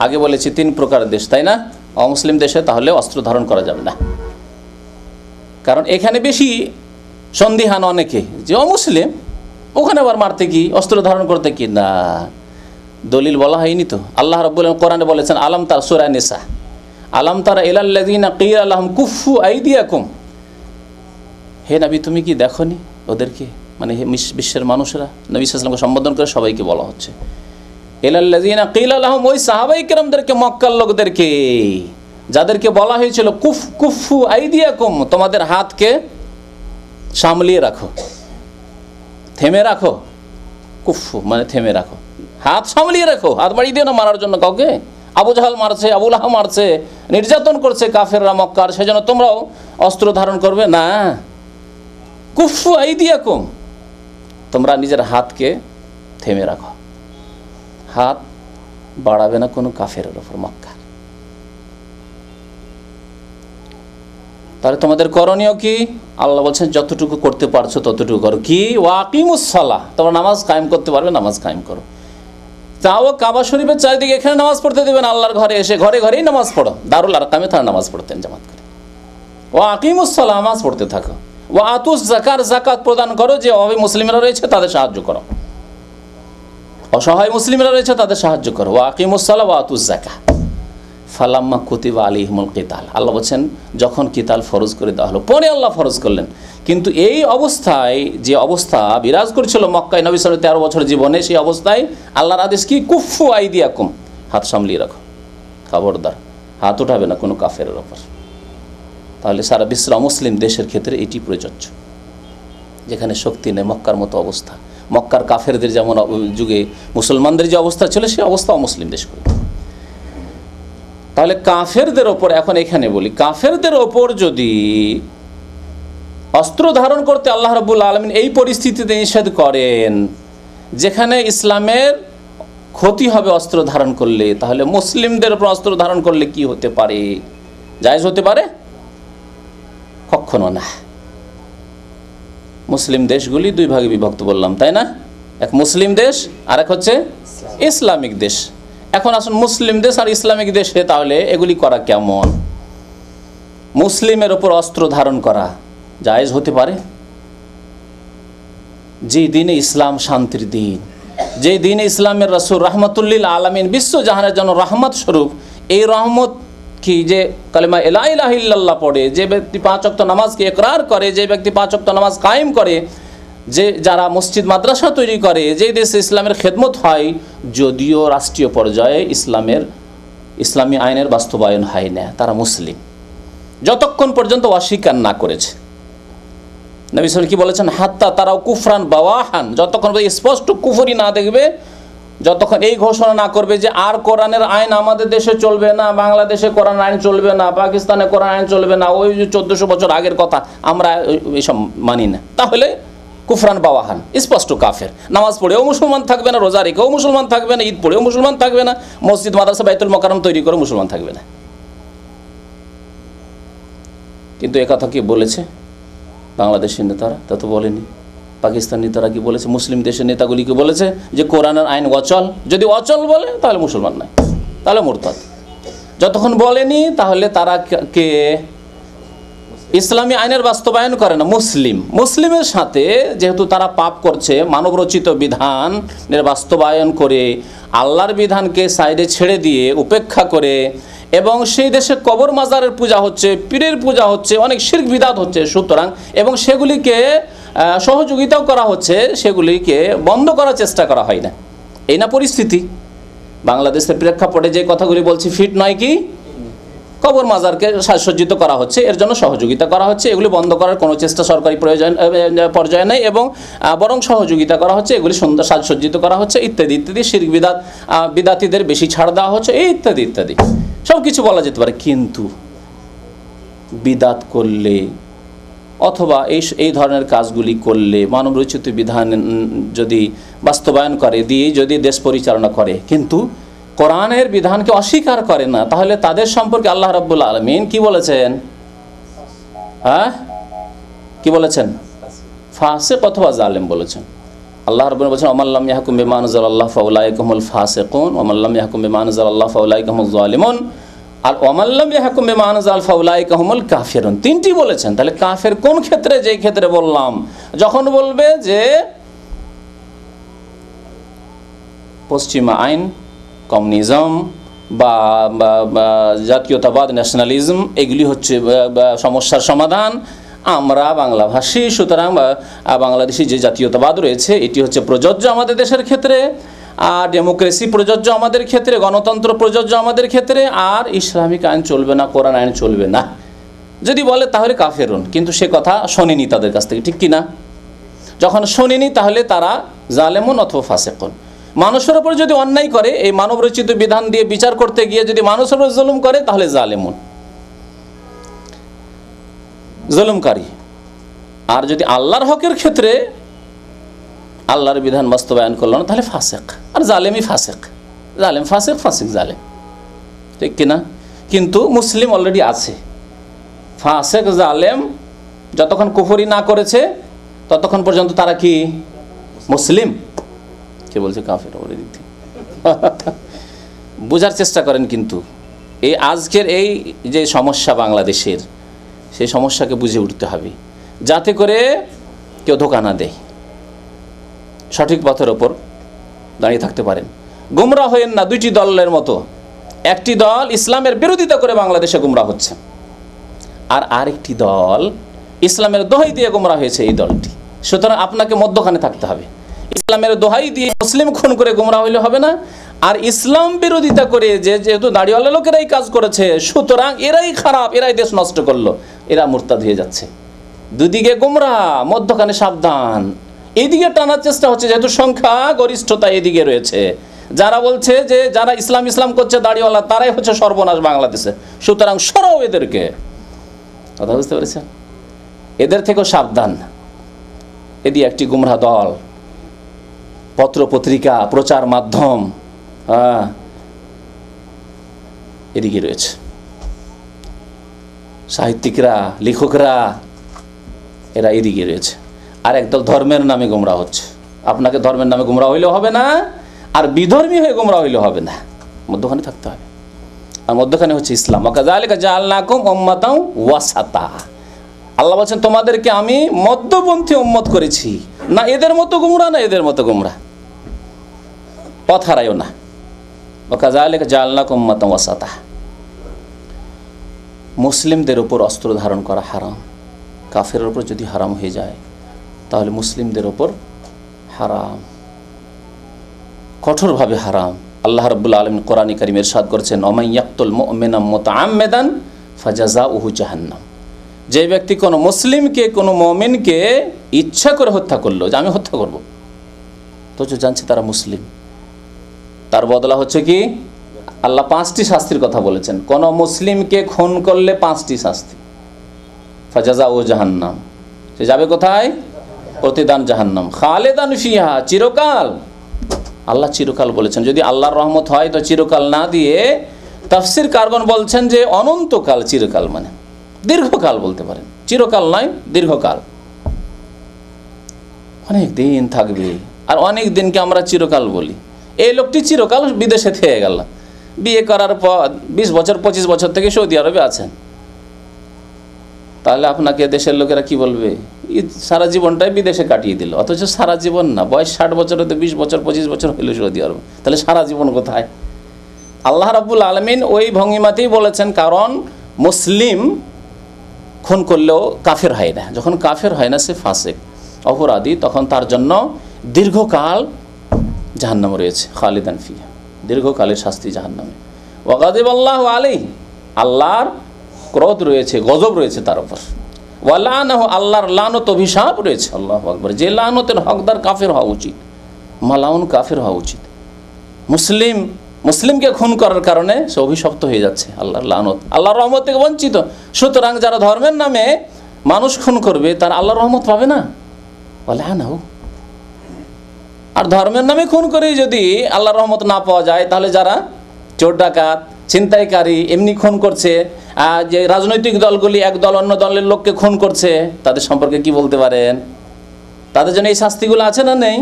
আগে বলেছি 3 প্রকার দেশ, তাই না? অমুসলিম দেশে তাহলে অস্ত্র ধারণ করা যাবে না, কারণ এখানে বেশি সন্দিহান অনেকে যে অমুসলিম, ওখানে আবার মারতে কি, অস্ত্র ধারণ করতে কি না। দলিল বলা হয়নি তো। আল্লাহ রাব্বুল আলামিন কোরআনে বলেছেন, আলাম তারা, সূরা নিসা, আলাম তারা ইলাল্লাযিনা কিলা লাহুম কুফু আইদিয়াকুম, হে নবী তুমি কি দেখনি ওদেরকে মানে বিশ্বের মানুষেরা নবী সাল্লাল্লাহু আলাইহি ওয়াসাল্লামকে সম্বোধন করে সবাইকে বলা হচ্ছে। ইলাল্লাযিনা কিলা লাহুম, ওই সাহাবায়ে কেরামদেরকে, মক্কার লোকদেরকে যাদেরকে বলা হয়েছিল কুফু আইদিয়াকুম, তোমাদের হাতকে সামলিয়ে রাখো, থেমে রাখো। কুফু মানে থেমে রাখো, হাত সামলিয়ে রাখো, হাত বাড়িয়ে দিও না মারার জন্য কাউকে। আবু জাহাল মারছে, আবু লাহাব মারছে, নির্যাতন করছে কাফেররা মক্কার, সেজন্য তোমরাও অস্ত্র ধারণ করবে না। কুফু আইদিয়াকুম, তোমরা নিজের হাতকে থেমে রাখো, হাত বাড়াবে না কোনো কাফেরের ওপর মক্কার। তাহলে তোমাদের করণীয় কি? আল্লাহ বলছেন যতটুকু করতে পারছো ততটুকু করো। কি? ওয়াকিমুস সালাহ, তোমরা নামাজ কায়েম করতে পারবে, নামাজ কায়েম করো। তাও কাবা শরীফের চারিদিকে, এখানে নামাজ পড়তে দেবেন, আল্লাহর ঘরে এসে ঘরে ঘরেই নামাজ পড়ো। দারুল আরকামে তারা নামাজ পড়তেন জামাত করে। ওয়াকিমুস সালাহ, নামাজ পড়তে থাকো। ওয়া আতুস যাকাত, যাকাত প্রদান করো, যে অভাবী মুসলিমরা রয়েছে তাদের সাহায্য করো, অসহায় মুসলিমরা রয়েছে তাদের সাহায্য করো। ওয়াকিমুস সালাহ ওয়া আতুস যাকাত। ফালাম্মা কুতিবা আলাইহিমুল কিতাল, আল্লাহ বলছেন যখন কিতাল ফরজ করে দেওয়া হলো, পরে আল্লাহ ফরজ করলেন। কিন্তু এই অবস্থায়, যে অবস্থা বিরাজ করেছিল মক্কায় নবী সাল্লাল্লাহু আলাইহি 13 বছর জীবনে, সেই অবস্থায় আল্লাহর আদেশ কি? কুফু আইদিয়াকুম, হাত সামলিয়ে রাখো, খবরদার হাত উঠাবে না কোনো কাফেরের ওপর। তাহলে সারা বিশ্ব মুসলিম দেশের ক্ষেত্রে এটি প্রযোজ্য, যেখানে শক্তি নেই, মক্কার মতো অবস্থা। মক্কার কাফেরদের যেমন যুগে মুসলমানদের যে অবস্থা ছিল, সেই অবস্থা মুসলিম দেশ করে। তাহলে কাফেরদের ওপর, এখন এখানে বলি, কাফেরদের ওপর যদি অস্ত্র ধারণ করতে আল্লাহ রাব্বুল আলামিন এই পরিস্থিতিতে নিষেধ করেন যেখানে ইসলামের ক্ষতি হবে অস্ত্র ধারণ করলে, তাহলে মুসলিমদের ওপর অস্ত্র ধারণ করলে কি হতে পারে? জায়েজ হতে পারে? কখনো না। মুসলিম দেশগুলি দুই ভাগে বিভক্ত বললাম, তাই না? এক মুসলিম দেশ আর এক হচ্ছে ইসলামিক দেশ। এখন আসুন মুসলিম দেশ আর ইসলামিক দেশে তাহলে এগুলি করা কেমন? মুসলিমের ওপর অস্ত্র ধারণ করা জায়েজ হতে পারে? যে দিনে ইসলাম শান্তির দিন, যে দিনে ইসলামের রাসূল রাহমাতুল্লিল আলামিন, বিশ্বজাহানের জন্য রহমত স্বরূপ, এই রহমত কি, যে কালেমা লা ইলাহা ইল্লাল্লাহ পড়ে, যে ব্যক্তি 5 ওয়াক্ত নামাজকে ইকরার করে, যে ব্যক্তি 5 ওয়াক্ত নামাজ কায়েম করে, যে যারা মসজিদ মাদ্রাসা তৈরি করে, যে দেশে ইসলামের খেদমত হয়, যদিও রাষ্ট্রীয় পর্যায়ে ইসলামী আইনের বাস্তবায়ন হয় না, তারা মুসলিম, যতক্ষণ পর্যন্ত অস্বীকার না করেছে। নবী সাল্লাল্লাহু আলাইহি ওয়াসাল্লাম কি বলেছেন? হাত্তা তারাও কুফরান বাওয়াহান, যতক্ষণ স্পষ্ট কুফরি না দেখবে, যতক্ষণ এই ঘোষণা না করবে যে আর কোরআনের আইন আমাদের দেশে চলবে না, বাংলাদেশে কোরআন আইন চলবে না, পাকিস্তানে কোরআন আইন চলবে না, ওই 1400 বছর আগের কথা আমরা এইসব মানি না, তাহলে কুফরান বাওয়াহান, স্পষ্ট কাফের। নামাজ পড়েও মুসলমান থাকবে না, রোজা রেখেও মুসলমান থাকবে না, ঈদ পড়েও মুসলমান থাকবে না, মসজিদ মাদ্রাসা বাইতুল মোকাররম তৈরি করে মুসলমান থাকবে না। কিন্তু একথা কি বলেছে বাংলাদেশের নেতারা? তা তো বলেনি। পাকিস্তান নেতারা কি বলেছে? মুসলিম দেশের নেতাগুলি কি বলেছে? যে কোরআনের আইন অচল। যদি অচল বলে তাহলে মুসলমান নাই, তাহলে মুরতাদ। যতক্ষণ বলেনি তাহলে তারা কে ইসলামী আইনের বাস্তবায়ন করে না, মুসলিমের সাথে যেহেতু তারা পাপ করছে, মানবরচিত বিধানের বাস্তবায়ন করে আল্লাহর বিধানকে সাইডে ছেড়ে দিয়ে উপেক্ষা করে, এবং সেই দেশে কবর মাজারের পূজা হচ্ছে, পীরের পূজা হচ্ছে, অনেক শিরক বিদআত হচ্ছে, সুতরাং এবং সেগুলিকে সহযোগিতাও করা হচ্ছে, সেগুলিকে বন্ধ করার চেষ্টা করা হয় না। এই না পরিস্থিতি। বাংলাদেশের প্রেক্ষাপটে যে কথাগুলি বলছি ফিট নয় কি? কবর মাজারকে সাজসজ্জিত করা হচ্ছে, এর জন্য সহযোগিতা করা হচ্ছে, এগুলি বন্ধ করার কোনো চেষ্টা সরকারি পর্যায়ে নেই, এবং বরং সহযোগিতা করা হচ্ছে, এগুলি সুন্দর সাজসজ্জিত করা হচ্ছে, ইত্যাদি ইত্যাদি। শিরক বিদআতীদের বেশি ছাড় দেওয়া হচ্ছে, এই ইত্যাদি ইত্যাদি সব কিছু বলা যেতে পারে। কিন্তু বিদআত করলে অথবা এই ধরনের কাজগুলি করলে, মানবরচিত বিধান যদি বাস্তবায়ন করে দিয়ে যদি দেশ পরিচালনা করে, কিন্তু কোরআনের বিধানকে অস্বীকার করে না, তাহলে তাদের সম্পর্কে আল্লাহ রাব্বুল আলামিন কি বলেছেন? কি বলেছেন? ফাসিক অথবা জালেম বলেছেন। আল্লাহ রাব্বুল আলামিন বলেছেন, ওমান লাম ইয়াহকুম বিমা আনজালাল্লাহু ফাউলাইকা হুমুল ফাসিকুন ওয়া মান লাম ইয়াহকুম বিমা আনজালাল্লাহু ফাউলাইকা হুমুজ জালিমুন আর ওয়া মান লাম ইয়াহকুম বিমা আনজাল ফাউলাইকা হুমুল কাফিরুন। তিনটি বলেছেন। তাহলে কাফের কোন ক্ষেত্রে? যেই ক্ষেত্রে বললাম, যখন বলবে যে পশ্চিমা আইন, কমিউনিজম বা জাতীয়তাবাদ, ন্যাশনালিজম, এগুলি হচ্ছে সমস্যার সমাধান, আমরা বাংলাভাষী, সুতরাং বাংলাদেশি যে জাতীয়তাবাদ রয়েছে এটি হচ্ছে প্রযোজ্য আমাদের দেশের ক্ষেত্রে, আর ডেমোক্রেসি প্রযোজ্য আমাদের ক্ষেত্রে, গণতন্ত্র প্রযোজ্য আমাদের ক্ষেত্রে, আর ইসলামিক আইন চলবে না, কোরআন আইন চলবে না যদি বলে তাহলে কাফেরুন। কিন্তু সে কথা শোনেনি তাদের কাছ থেকে, ঠিক কিনা? যখন শোনেনি তাহলে তারা জালেমুন অথবা ফাসিকুন। মানুষের উপর যদি অন্যায় করে, এই মানবরচিত বিধান দিয়ে বিচার করতে গিয়ে যদি মানুষের উপর জুলুম করে তাহলে জালেমুন, জুলুমকারী। আর যদি আল্লাহর হকের ক্ষেত্রে আল্লাহর বিধান বাস্তবায়ন করলো না তাহলে ফাসিক। আর জালেমই ফাসিক, জালেম ফাসিক, ফাসিক জালেম, ঠিক কিনা? কিন্তু মুসলিম অলরেডি আছে। ফাসিক জালেম যতক্ষণ কুফরি না করেছে ততক্ষণ পর্যন্ত তারা কি মুসলিম? কে বলছে কাফের? বোঝার চেষ্টা করেন। কিন্তু এই আজকের এই যে সমস্যা বাংলাদেশের, সেই সমস্যাকে বুঝে উঠতে হবে যাতে করে কেউ ধোঁকা না দেয়, সঠিক পথের ওপর দাঁড়িয়ে থাকতে পারেন। গুমরা হয়েন না দুইটি দলের মতো। একটি দল ইসলামের বিরোধিতা করে বাংলাদেশে গুমরা হচ্ছে, আর আরেকটি দল ইসলামের দোহাই দিয়ে গুমরা হয়েছে এই দলটি। সুতরাং আপনাকে মধ্যখানে থাকতে হবে। ইসলামের দোহাই দিয়ে মুসলিম খুন করে গুমরা হইলে হবে না, আর ইসলাম বিরোধিতা করে যেহেতু দাড়িওয়ালা লোকেরাই কাজ করেছে সুতরাং এরাই খারাপ, এরাই দেশ নষ্ট করলো, এরা মুরতাদ হয়ে যাচ্ছে। দুদিকে গুমরা, মধ্যখানে সাবধান। এইদিকে টানার চেষ্টা হচ্ছে, যেহেতু সংখ্যা গরিষ্ঠতা এদিকে রয়েছে। যারা বলছে যে যারা ইসলাম ইসলাম করছে দাড়িওয়ালা, তারাই হচ্ছে সর্বনাশ বাংলাদেশে, সুতরাং সরাও এদেরকে। কথা বুঝতে পেরেছেন? এদের থেকেও সাবধান। এদিকে একটি গুমরা দল, পত্র পত্রিকা, প্রচার মাধ্যম এদিকে রয়েছে, সাহিত্যিকরা, লেখকরা, এরা এদিকে রয়েছে। আর একদল ধর্মের নামে গুমরা হচ্ছে। আপনাকে ধর্মের নামে গুমরা হইলেও হবে না, আর বিধর্মী হয়ে গুমরা হইলেও হবে না, মধ্যখানে থাকতে হবে। আর মধ্যখানে হচ্ছে ইসলাম। ওয়াকাযালিকা জাআলনাকুম উম্মাতাও ওয়াসাতা। আল্লাহ বলছেন তোমাদেরকে আমি মধ্যপন্থী উম্মত করেছি, না এদের মতো গুমরা না এদের মতো গুমরা, পথ হারাইও না। ওয়াকাযালিকা জাআলনাকুম উম্মাতাও ওয়াসাতা। মুসলিমদের উপর অস্ত্র ধারণ করা হারাম। কাফেরের উপর যদি হারাম হয়ে যায় তাহলে মুসলিমদের উপর হারাম, কঠোরভাবে হারাম। আল্লাহ রাব্বুল আলামিন কোরআনে কারীমে ইরশাদ করেছেন, ওমান ইয়াকতুল মুমিনান মুতাআম্মিদান ফাজাযাউহু জাহান্নাম। যে ব্যক্তি কোনো মুসলিমকে, কোনো মুমিনকে ইচ্ছা করে হত্যা করলো, যে আমি হত্যা করব, তো জানছে তারা মুসলিম, তার বদলা হচ্ছে কি? আল্লাহ 5টি শাস্তির কথা বলেছেন। কোন মুসলিমকে খুন করলে 5টি শাস্তি। ফাজাযাউহু জাহান্নাম, সে যাবে কোথায়? প্রতিদান জাহান্নাম। খালিদান ফিহা, চিরকাল। আল্লাহ চিরকাল বলেছেন। যদি আল্লাহর রহমত হয় তো চিরকাল না দিয়ে তাফসীর কারগণ বলছেন যে অনন্তকাল। চিরকাল মানে দীর্ঘকাল বলতে পারেন, চিরকাল নয়, দীর্ঘকাল। অনেক দিন থাকবে। আর অনেক দিনকে আমরা চিরকাল বলি। এই লোকটি চিরকাল বিদেশে থেকে গেল, বিয়ে করার পর 20 বছর 25 বছর থেকে সৌদি আরবে আছেন, তাহলে আপনাকে দেশের লোকেরা কি বলবে? সারা জীবনটাই বিদেশে কাটিয়ে দিল। অথচ সারা জীবন না, বয়স 60 বছর হতে 20 বছর 25 বছর হইল সৌদি আরব, তাহলে সারা জীবন কোথায়? আল্লাহ রাব্বুল আলামিন ওই ভঙ্গিমাতেই বলেছেন, কারণ মুসলিম খুন করলেও কাফের হয় না। যখন কাফের হয় না, সে ফাসিক, অপরাধী, তখন তার জন্য দীর্ঘকাল জাহান্নাম রয়েছে। খালিদান ফিহা, দীর্ঘকালের শাস্তি জাহান্নামে। ওয়া গাযিবাল্লাহু আলাইহি, আল্লাহর ক্রোধ রয়েছে, গজব রয়েছে তার উপর। ওয়া লানাহু, আল্লাহর লানত, অভিশাপ রয়েছে। আল্লাহু আকবার। যে লানতের হকদার কাফের হওয়া উচিত, মালাউন কাফের হওয়া উচিত। মুসলিমকে খুন করার কারণে সে অভিশপ্ত হয়ে যাচ্ছে, আল্লাহর লানত, আল্লাহর রহমত থেকে বঞ্চিত। সুতরাং যারা ধর্মের নামে মানুষ খুন করবে তারা আল্লাহর রহমত পাবে না। ওয়া লানাহু। আর ধর্মের নামে খুন করেই যদি আল্লাহর রহমত না পাওয়া যায়, তাহলে যারা চোর ডাকাত, ছিনতাইকারী, এমনি খুন করছে, যে রাজনৈতিক দলগুলি এক দল অন্য দলের লোককে খুন করছে, তাদের সম্পর্কে কি বলতে পারেন? তাদের জন্য এই শাস্তিগুলো আছে না নেই?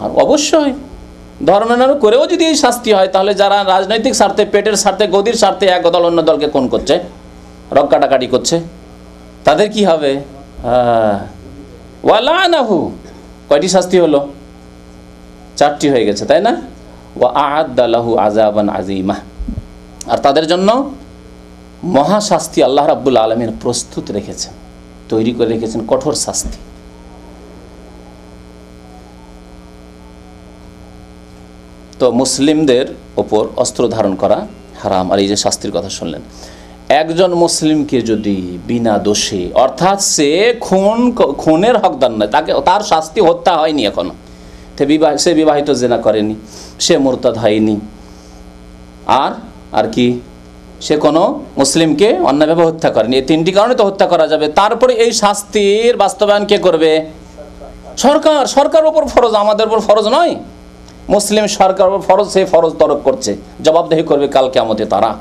আর অবশ্যই ধর্মের নামে করেও যদি এই শাস্তি হয়, তাহলে যারা রাজনৈতিক স্বার্থে, পেটের স্বার্থে, গদির স্বার্থে এক দল অন্য দলকে খুন করছে, রক কাটাকাটি করছে, তাদের কি হবে? ওয়া লানাহু, কয়টি শাস্তি হলো? 4টি হয়ে গেছে, তাই না? ওয়া আ'আদ্দা লাহু আযাবান আযীমা, আর তাদের জন্য মহাশাস্তি আল্লাহ রাব্বুল আলামিন প্রস্তুত রেখেছেন। তৈরি করে রেখেছেন কঠোর শাস্তি। তো মুসলিমদের ওপর অস্ত্র ধারণ করা হারাম। আর এই যে শাস্তির কথা শুনলেন, একজন মুসলিমকে যদি বিনা দোষে, অর্থাৎ সে খুনের হকদার নয়, তার শাস্তি হত্যা হয়নি এখনো, সে বিবাহিত জেনা করেনি, সে মুরতাদ হয়নি, আর কি সে কোনো মুসলিমকে অন্যায়ভাবে হত্যা করেনি, এই তিনটি কারণে তো হত্যা করা যাবে। তারপরে এই শাস্তির বাস্তবায়ন কে করবে? সরকার উপর ফরজ, আমাদের উপর ফরজ নয়। মুসলিম সরকার উপর ফরজ, সেই ফরজ তরক করছে, জবাবদেহি করবে কাল কিয়ামতে তারা।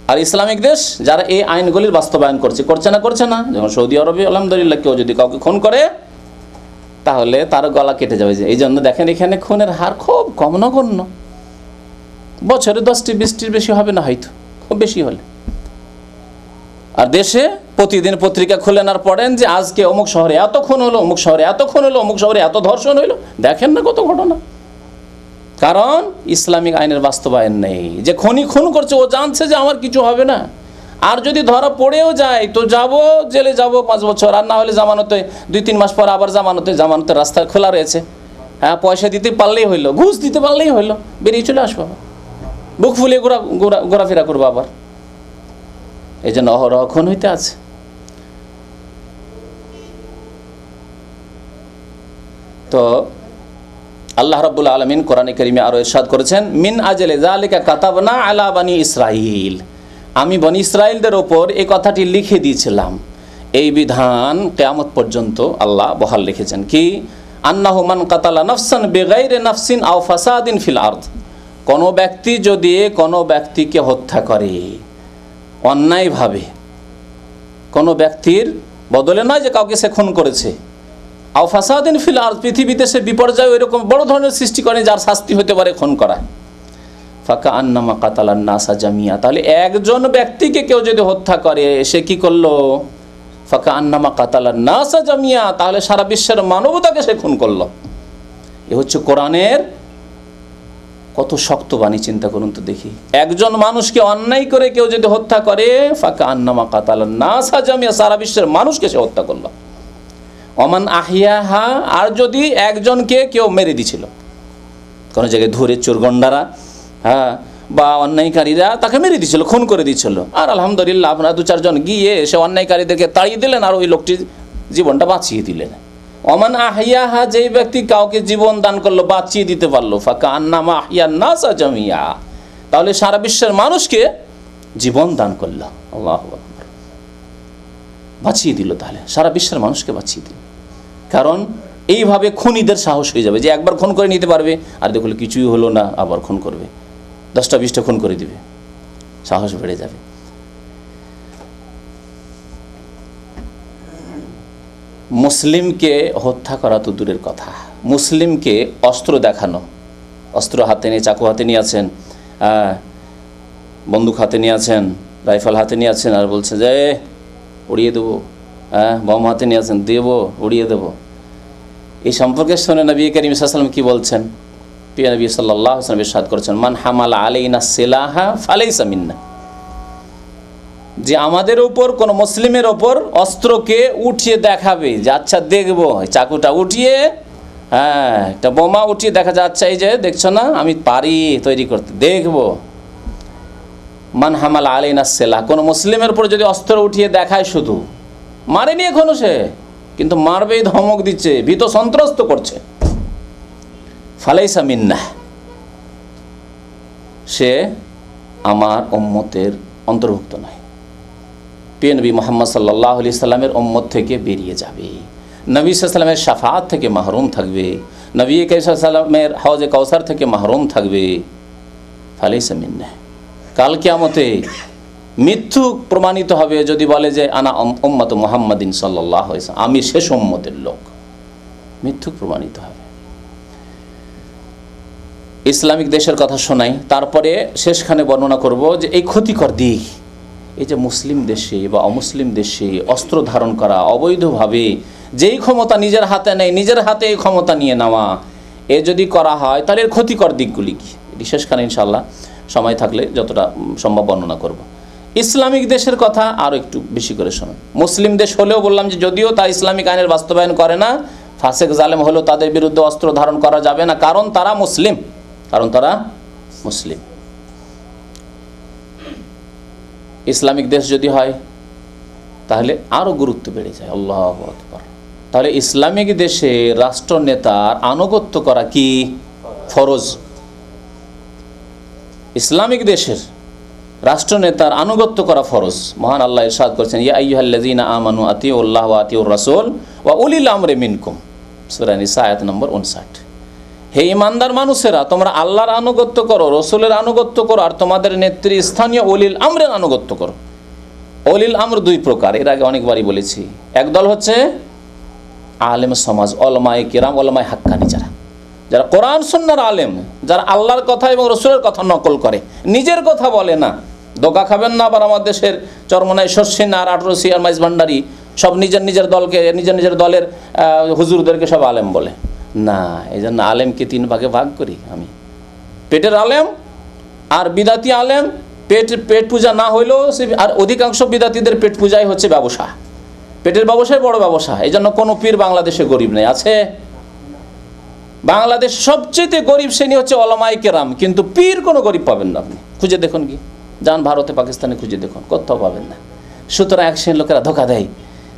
আর ইসলামিক দেশ যারা এই আইনগুলির বাস্তবায়ন করছে না, যেমন সৌদি আরবে আলহামদুলিল্লাহ, কেউ যদি কাউকে খুন করে তাহলে তার গলা কেটে যাবে। এই জন্য দেখেন এখানে খুনের হার খুব কম, নগণ্য, বছরে 10টি 20টির বেশি হবে না, হয়তো খুব বেশি হলে। আর দেশে প্রতিদিন পত্রিকা খুলেন আর পড়েন যে আজকে অমুক শহরে এত খুন হলো, অমুক শহরে এত খুন হলো, অমুক শহরে এত ধর্ষণ হইলো। দেখেন না কত ঘটনা, কারণ ইসলামিক আইনের বাস্তবায়ন নেই। যে খুন করছে ও জানছে যে আমার কিছু হবে না, আর যদি ধরা পড়েও যায় তো জেলে যাব 5 বছর, আর না হলে জামানতে 2-3 মাস পর আবার জামানতের রাস্তা খোলা রয়েছে। হ্যাঁ, পয়সা দিতে পারলেই হইলো, ঘুষ দিতে পারলেই হইলো, বেরিয়ে চলে আসবো, বুক ফুলিয়ে ঘোরাফেরা করবো আবার। এই জন্য অহরহ খুন হইতে আছে। তো আল্লাহ রাব্বুল আলামিন কোরআনে কারিমে আরো ইরশাদ করেছেন, মিন আজলে যালিকা কাতাবনা আলা বানি ইসরাইল, আমি বনি ইসরাইলদের ওপর এই কথাটি লিখে দিয়েছিলাম। এই বিধান কিয়ামত পর্যন্ত আল্লাহ বহাল রেখেছেন কি, আন্নাহু মান কাতালা নাফসান বিগাইরি নাফসিন আও ফাসাদিন ফিল আরদ, কোনো ব্যক্তি যদি কোনো ব্যক্তিকে হত্যা করে অন্যায়ভাবে, কোনো ব্যক্তির বদলে নয় যে কাউকে সে খুন করেছে, আও ফাসাদিন ফিল আরদ, পৃথিবীতে সে বিপর্যয় এরকম বড় ধরনের সৃষ্টি করে যার শাস্তি হতে পারে খুন করা, ফাকা আন্নামা কাতালান নাসা জামিয়া, তাহলে একজন ব্যক্তিকে কেউ যদি হত্যা করে সে কি করলো? ফাকা আন্নামা কাতালান নাসা জামিয়া, তাহলে সারা বিশ্বের মানবতাকে সে খুন করলো। এ হচ্ছে কোরআনের কত শক্ত বাণী, চিন্তা করুন তো দেখি। একজন মানুষকে অন্যায় করে কেউ যদি হত্যা করে, ফাকা আন্নামা কাতালান নাসা জামিয়া, সারা বিশ্বের মানুষকে সে হত্যা করলো। অমান আহিয়াহা, আর যদি একজনকে কেউ মেরে দিছিল, কোনো জায়গায় ধরে চোরগন্ডারা, হ্যাঁ, বা অন্যায়কারীরা তাকে মেরে দিয়েছিল, খুন করে দিয়েছিল, আর আলহামদুলিল্লাহ আপনারা 2-4 জন গিয়ে সে অন্যায়কারীদেরকে তাড়িয়ে দিলেন আর ওই লোকটির জীবনটা বাঁচিয়ে দিলেন। অমান আহিয়াহা, যেই ব্যক্তি কাউকে জীবন দান করলো, বাঁচিয়ে দিতে পারলো, ফাকা আন্নামা আহিয়ান নাসা জামিয়া, তাহলে সারা বিশ্বের মানুষকে জীবন দান করলো। আল্লাহু আকবার, বাঁচিয়ে দিল, তাহলে সারা বিশ্বের মানুষকে বাঁচিয়ে দিল। কারণ এইভাবে খুনিদের সাহস হয়ে যাবে যে একবার খুন করে নিতে পারবে, আর দেখলে কিছুই হলো না আবার খুন করবে, 10টা-20টা খুন করে দিবে, সাহস বেড়ে যাবে। মুসলিমকে হত্যা করা তো দূরের কথা, মুসলিমকে অস্ত্র দেখানো, অস্ত্র হাতে নিয়ে, চাকু হাতে নিয়ে আছেন, বন্দুক হাতে নিয়ে আছেন, রাইফেল হাতে নিয়ে আছেন, আর বলছে যে উড়িয়ে দেবো, বম হাতে নিয়ে আছেন, দেবো, উড়িয়ে দেবো। এই সম্পর্কে শুনে নবী করিম সাল্লাল্লাহু আলাইহি ওয়াসাল্লাম কি বলছেন? প্রিয় নবী সাল্লাল্লাহু আলাইহি ওয়াসাল্লাম ইরশাদ করেছেন, মান হামালা আলাইনা সিলাহা ফালাইসা মিন্না, যে আমাদের উপর কোন মুসলিমের ওপর অস্ত্রকে উঠিয়ে দেখাবে যে আচ্ছা দেখবো, চাকুটা উঠিয়ে, একটা বোমা উঠিয়ে দেখা যাচ্ছে, এই যে দেখছো না আমি পারি তৈরি করতে, দেখবো। মান হামালা আলাইনা সিলাহ, কোন মুসলিমের উপর যদি অস্ত্র উঠিয়ে দেখায়, শুধু মারেনি এখনো সে, কিন্তু মারবেই ধমক দিচ্ছে, ভীত সন্ত্রস্ত করছে, ফালাইসা মিন্নাহ, সে আমার উম্মতের অন্তর্ভুক্ত নয়, প্রিয় নবী মুহাম্মদ সাল্লাল্লাহু আলাইহি সাল্লামের উম্মত থেকে বেরিয়ে যাবে, নবী সাল্লাল্লাহু আলাইহি সাল্লামের শাফাআত থেকে মাহরুম থাকবে, নবী কারীম সাল্লাল্লাহু আলাইহি সাল্লামের হাউজে কাউসার থেকে মাহরুম থাকবে। ফালাইসা মিন্নাহ, কাল কিয়ামতে মিথ্যুক প্রমাণিত হবে যদি বলে যে আনা উম্মত মুহাম্মাদিন সাল্লাল্লাহু আলাইহি ওয়াসাল্লাম, আমি শেষ উম্মতের লোক, মিথ্যুক প্রমাণিত হবে। ইসলামিক দেশের কথা শোনাই, তারপরে শেষখানে বর্ণনা করব যে এই ক্ষতিকর দিক, এই যে মুসলিম দেশে বা অমুসলিম দেশে অস্ত্র ধারণ করা অবৈধভাবে, যেই ক্ষমতা নিজের হাতে নেই, নিজের হাতে এই ক্ষমতা নিয়ে নেওয়া, এ যদি করা হয় তাহলে এর ক্ষতিকর দিকগুলি কি, এটি শেষখানে ইনশাআল্লাহ সময় থাকলে যতটা সম্ভব বর্ণনা করব। ইসলামিক দেশের কথা আরও একটু বেশি করে শোনেন। মুসলিম দেশ হলেও বললাম যে যদিও তা ইসলামিক আইনের বাস্তবায়ন করে না, ফাসেক জালেম হলেও তাদের বিরুদ্ধে অস্ত্র ধারণ করা যাবে না, কারণ তারা মুসলিম। ইসলামিক দেশ যদি হয় তাহলে আরও গুরুত্ব বেড়ে যায়। আল্লাহু আকবার। তাহলে ইসলামিক দেশে রাষ্ট্রনেতার আনুগত্য করা কি ফরজ? ইসলামিক দেশের রাষ্ট্রনেতার আনুগত্য করা ফরজ। মহান আল্লাহ ইরশাদ করেছেন, ইয়া আইয়ুহাল্লাযীনা আমানু আতিউল্লাহ ওয়া আতিউর রাসূল ওয়া উলিল আমরি মিনকুম, সূরা নিসা আয়াত নম্বর 59। হে ঈমানদার মানুষেরা, তোমরা আল্লাহর আনুগত্য করো, রসুলের আনুগত্য করো, আর তোমাদের নেতৃস্থানীয় উলিল আমরের আনুগত্য করো। উলিল আমর দুই প্রকার, এর আগে অনেকবারই বলেছি। একদল হচ্ছে আলেম সমাজ, ওলামায়ে কিরাম, ওলামায়ে হাক্কানি, যারা কোরআন সুন্নাহর আলেম, যারা আল্লাহর কথা এবং রসুলের কথা নকল করে, নিজের কথা বলে না। ধোঁকা খাবেন না আবার আমার দেশের চরমনাই শর্ষিন আর আটরসি আর মাইজ ভান্ডারি সব নিজের দলকে, নিজের দলের হুজুরদেরকে সব আলেম বলে না। এই জন্য আলেমকে তিন ভাগে ভাগ করি আমি, পেটের আলেম আর বিদাতি আলেম। পেট পূজা না হইলেও, আর অধিকাংশ বিদাতিদের পেট পূজাই হচ্ছে ব্যবসা, পেটের ব্যবসায় বড় ব্যবসা। এই জন্য কোনো পীর বাংলাদেশে গরিব নেই, আছে? বাংলাদেশ সবচেয়ে গরিব শ্রেণী হচ্ছে ওলামায়ে কেরাম, কিন্তু পীর কোনো গরিব পাবেন না। আপনি খুঁজে দেখুন, কি যান ভারতে পাকিস্তানে খুঁজে দেখুন, কোথাও পাবেন না। সুতরাং এক শ্রেণীর লোকেরা ধোকা দেয়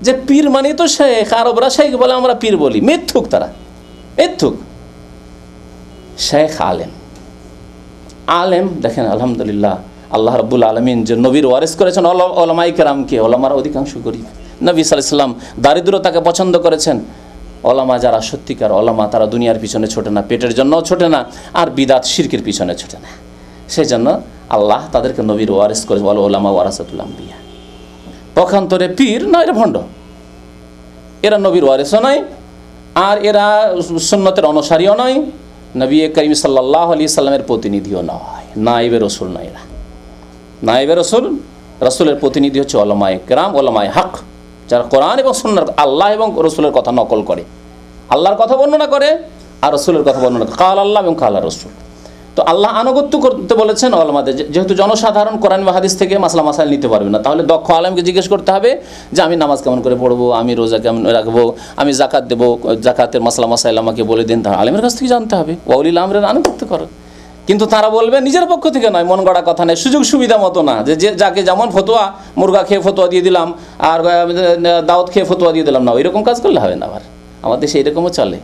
যে পীর মানে তো শেখ, আরবরা শেখ বলে, আমরা পীর বলি। মিথ্যুক, তারা মিথ্যুক। শেখ আলেম দেখেন, আলহামদুলিল্লাহ, আল্লাহ রাব্বুল আলামিন যে নবীর ওয়ারিস করেছেন ওলামায়ে কেরামকে। ওলামারা অধিকাংশ গরিব। নবী সাল্লাল্লাহু আলাইহি ওয়াসাল্লাম দারিদ্রতাকে পছন্দ করেছেন। ওলামা যারা সত্যিকার ওলামা, তারা দুনিয়ার পিছনে ছোটে না, পেটের জন্য ছোটে না, আর বিদাত শিরকের পিছনে ছোটে না। সেই জন্য আল্লাহ তাদেরকে নবীর ওয়ারিস করেছেন, ওলামা ওয়ারাসাতুল আম্বিয়া। পক্ষান্তরে পীর না, এরা ভণ্ড, এরা নবীর ওয়ারিসও নয়, আর এরা সুন্নতের অনুসারীও নয়, নবী করিম সাল্লাল্লাহু আলাইহি সাল্লামের প্রতিনিধিও নয়, নায়েবে রসুল নয়। এরা নায়েবে রসুলের প্রতিনিধি হচ্ছে ওলামায়ে কেরাম, ওলামায়ে হক, যারা কোরআন এবং সুন্নাহর, আল্লাহ এবং রসুলের কথা নকল করে, আল্লাহর কথা বর্ণনা করে আর রসুলের কথা বর্ণনা করে, কাল আল্লাহ এবং কাল রসুল। তো আল্লাহ আনুগত্য করতে বলেছেন ওলামাদের। যেহেতু জনসাধারণ কোরআন বা হাদিস থেকে মাসলা মাসাইল নিতে পারবে না, তাহলে দক্ষ আলেমকে জিজ্ঞেস করতে হবে যে আমি নামাজ কেমন করে পড়বো, আমি রোজা কেমন রাখবো, আমি জাকাত দেবো, জাকাতের মাসলা মাসাইল আমাকে বলে দিন। তাহলে আলেমের কাছ থেকে জানতে হবে, ওয়াউলিল আমরের আনুগত্য করো। কিন্তু তারা বলবে নিজের পক্ষ থেকে নয়, মন গড়া কথা নেই, সুযোগ সুবিধা মতো না, যে যাকে যেমন ফতোয়া, মুরগা খেয়ে ফতোয়া দিয়ে দিলাম আর দাওয়াত খেয়ে ফতোয়া দিয়ে দিলাম না, এরকম কাজ করলে হবে না। আবার আমাদের দেশে এরকমও চলে,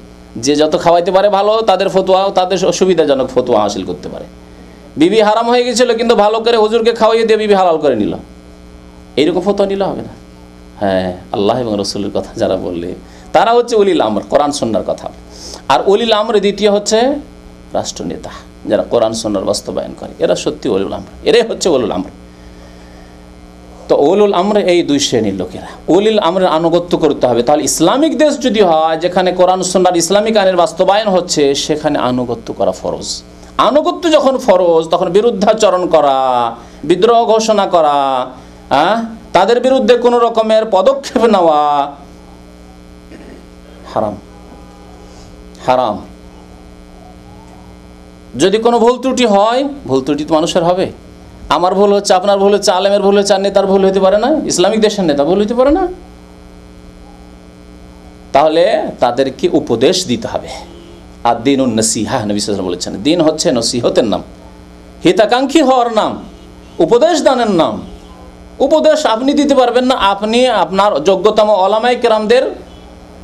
যে যত খাওয়াইতে পারে ভালো, তাদের ফতোয়া, তাদের সুবিধাজনক ফতোয়া হাসিল করতে পারে। বিবি হারাম হয়ে গেছিল, কিন্তু ভালো করে হুজুরকে খাওয়াইয়ে দিয়ে বিবি হালাল করে নিল, এইরকম ফতোয়া নিলে হবে না। হ্যাঁ, আল্লাহ এবং রসুলের কথা যারা বললে তারা হচ্ছে উলিল আমর, কোরআন সুন্নাহর কথা। আর উলিল আমর দ্বিতীয় হচ্ছে রাষ্ট্রনেতা, যারা কোরআন সুন্নাহর বাস্তবায়ন করে, এরা সত্যি উলুল আমর, এরাই হচ্ছে উলুল আমর। তো উলুল আমর এই দুই শ্রেণীর লোকেরা, উলিল আমরের আনুগত্য করতে হবে। তাহলে ইসলামিক দেশ যদি হয়, যেখানে কোরআন সুন্নাহর ইসলামিক আইনের বাস্তবায়ন হচ্ছে, সেখানে আনুগত্য করা ফরজ। আনুগত্য যখন ফরজ, তখন বিরুদ্ধাচরণ করা, বিদ্রোহ ঘোষণা করা, তাদের বিরুদ্ধে কোনো রকমের পদক্ষেপ নেওয়া হারাম। যদি কোনো ভুল ত্রুটি হয়, ভুল ত্রুটি তো মানুষের হবে। আমার ভুল হচ্ছে, আপনার ভুল হচ্ছে, আলেমের ভুল হচ্ছে, আর নেতার ভুল হতে পারে না, ইসলামিক দেশের নেতা ভুল হতে পারে না। তাহলে তাদেরকে উপদেশ দিতে হবে। আর দিনুন নসিহা, নবী সাল্লাল্লাহু আলাইহি ওয়াসাল্লাম বলেছেন, দিন হচ্ছে নসিহতের নাম, হিতাকাঙ্ক্ষী হওয়ার নাম, উপদেশ দানের নাম। উপদেশ আপনি দিতে পারবেন না, আপনি আপনার যোগ্যতম ওলামায়ে কেরামদের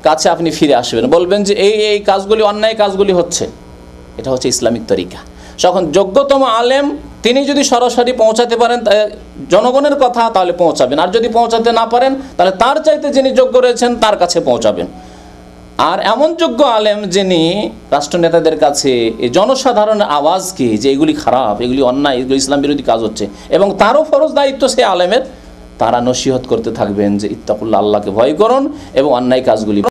কাছে আপনি ফিরে আসবেন, বলবেন যে এই কাজগুলি, অন্যায় কাজগুলি হচ্ছে। এটা হচ্ছে ইসলামিক তরিকা। যখন যোগ্যতম আলেম, তিনি যদি সরাসরি পৌঁছাতে পারেন জনগণের কথা, তাহলে পৌঁছাবেন। আর যদি পৌঁছাতে না পারেন, তাহলে তার চাইতে যিনি যোগ্য রয়েছেন তার কাছে পৌঁছাবেন। আর এমন যোগ্য আলেম যিনি রাষ্ট্রনেতাদের কাছে এই জনসাধারণের আওয়াজকে, যে এগুলি খারাপ, এগুলি অন্যায়, এগুলি ইসলাম বিরোধী কাজ হচ্ছে, এবং তারও ফরজ দায়িত্ব সে আলেমের, তারা নসিহত করতে থাকবেন যে ইত্তাকুল্লাহ, আল্লাহকে ভয় করুন এবং অন্যায় কাজগুলি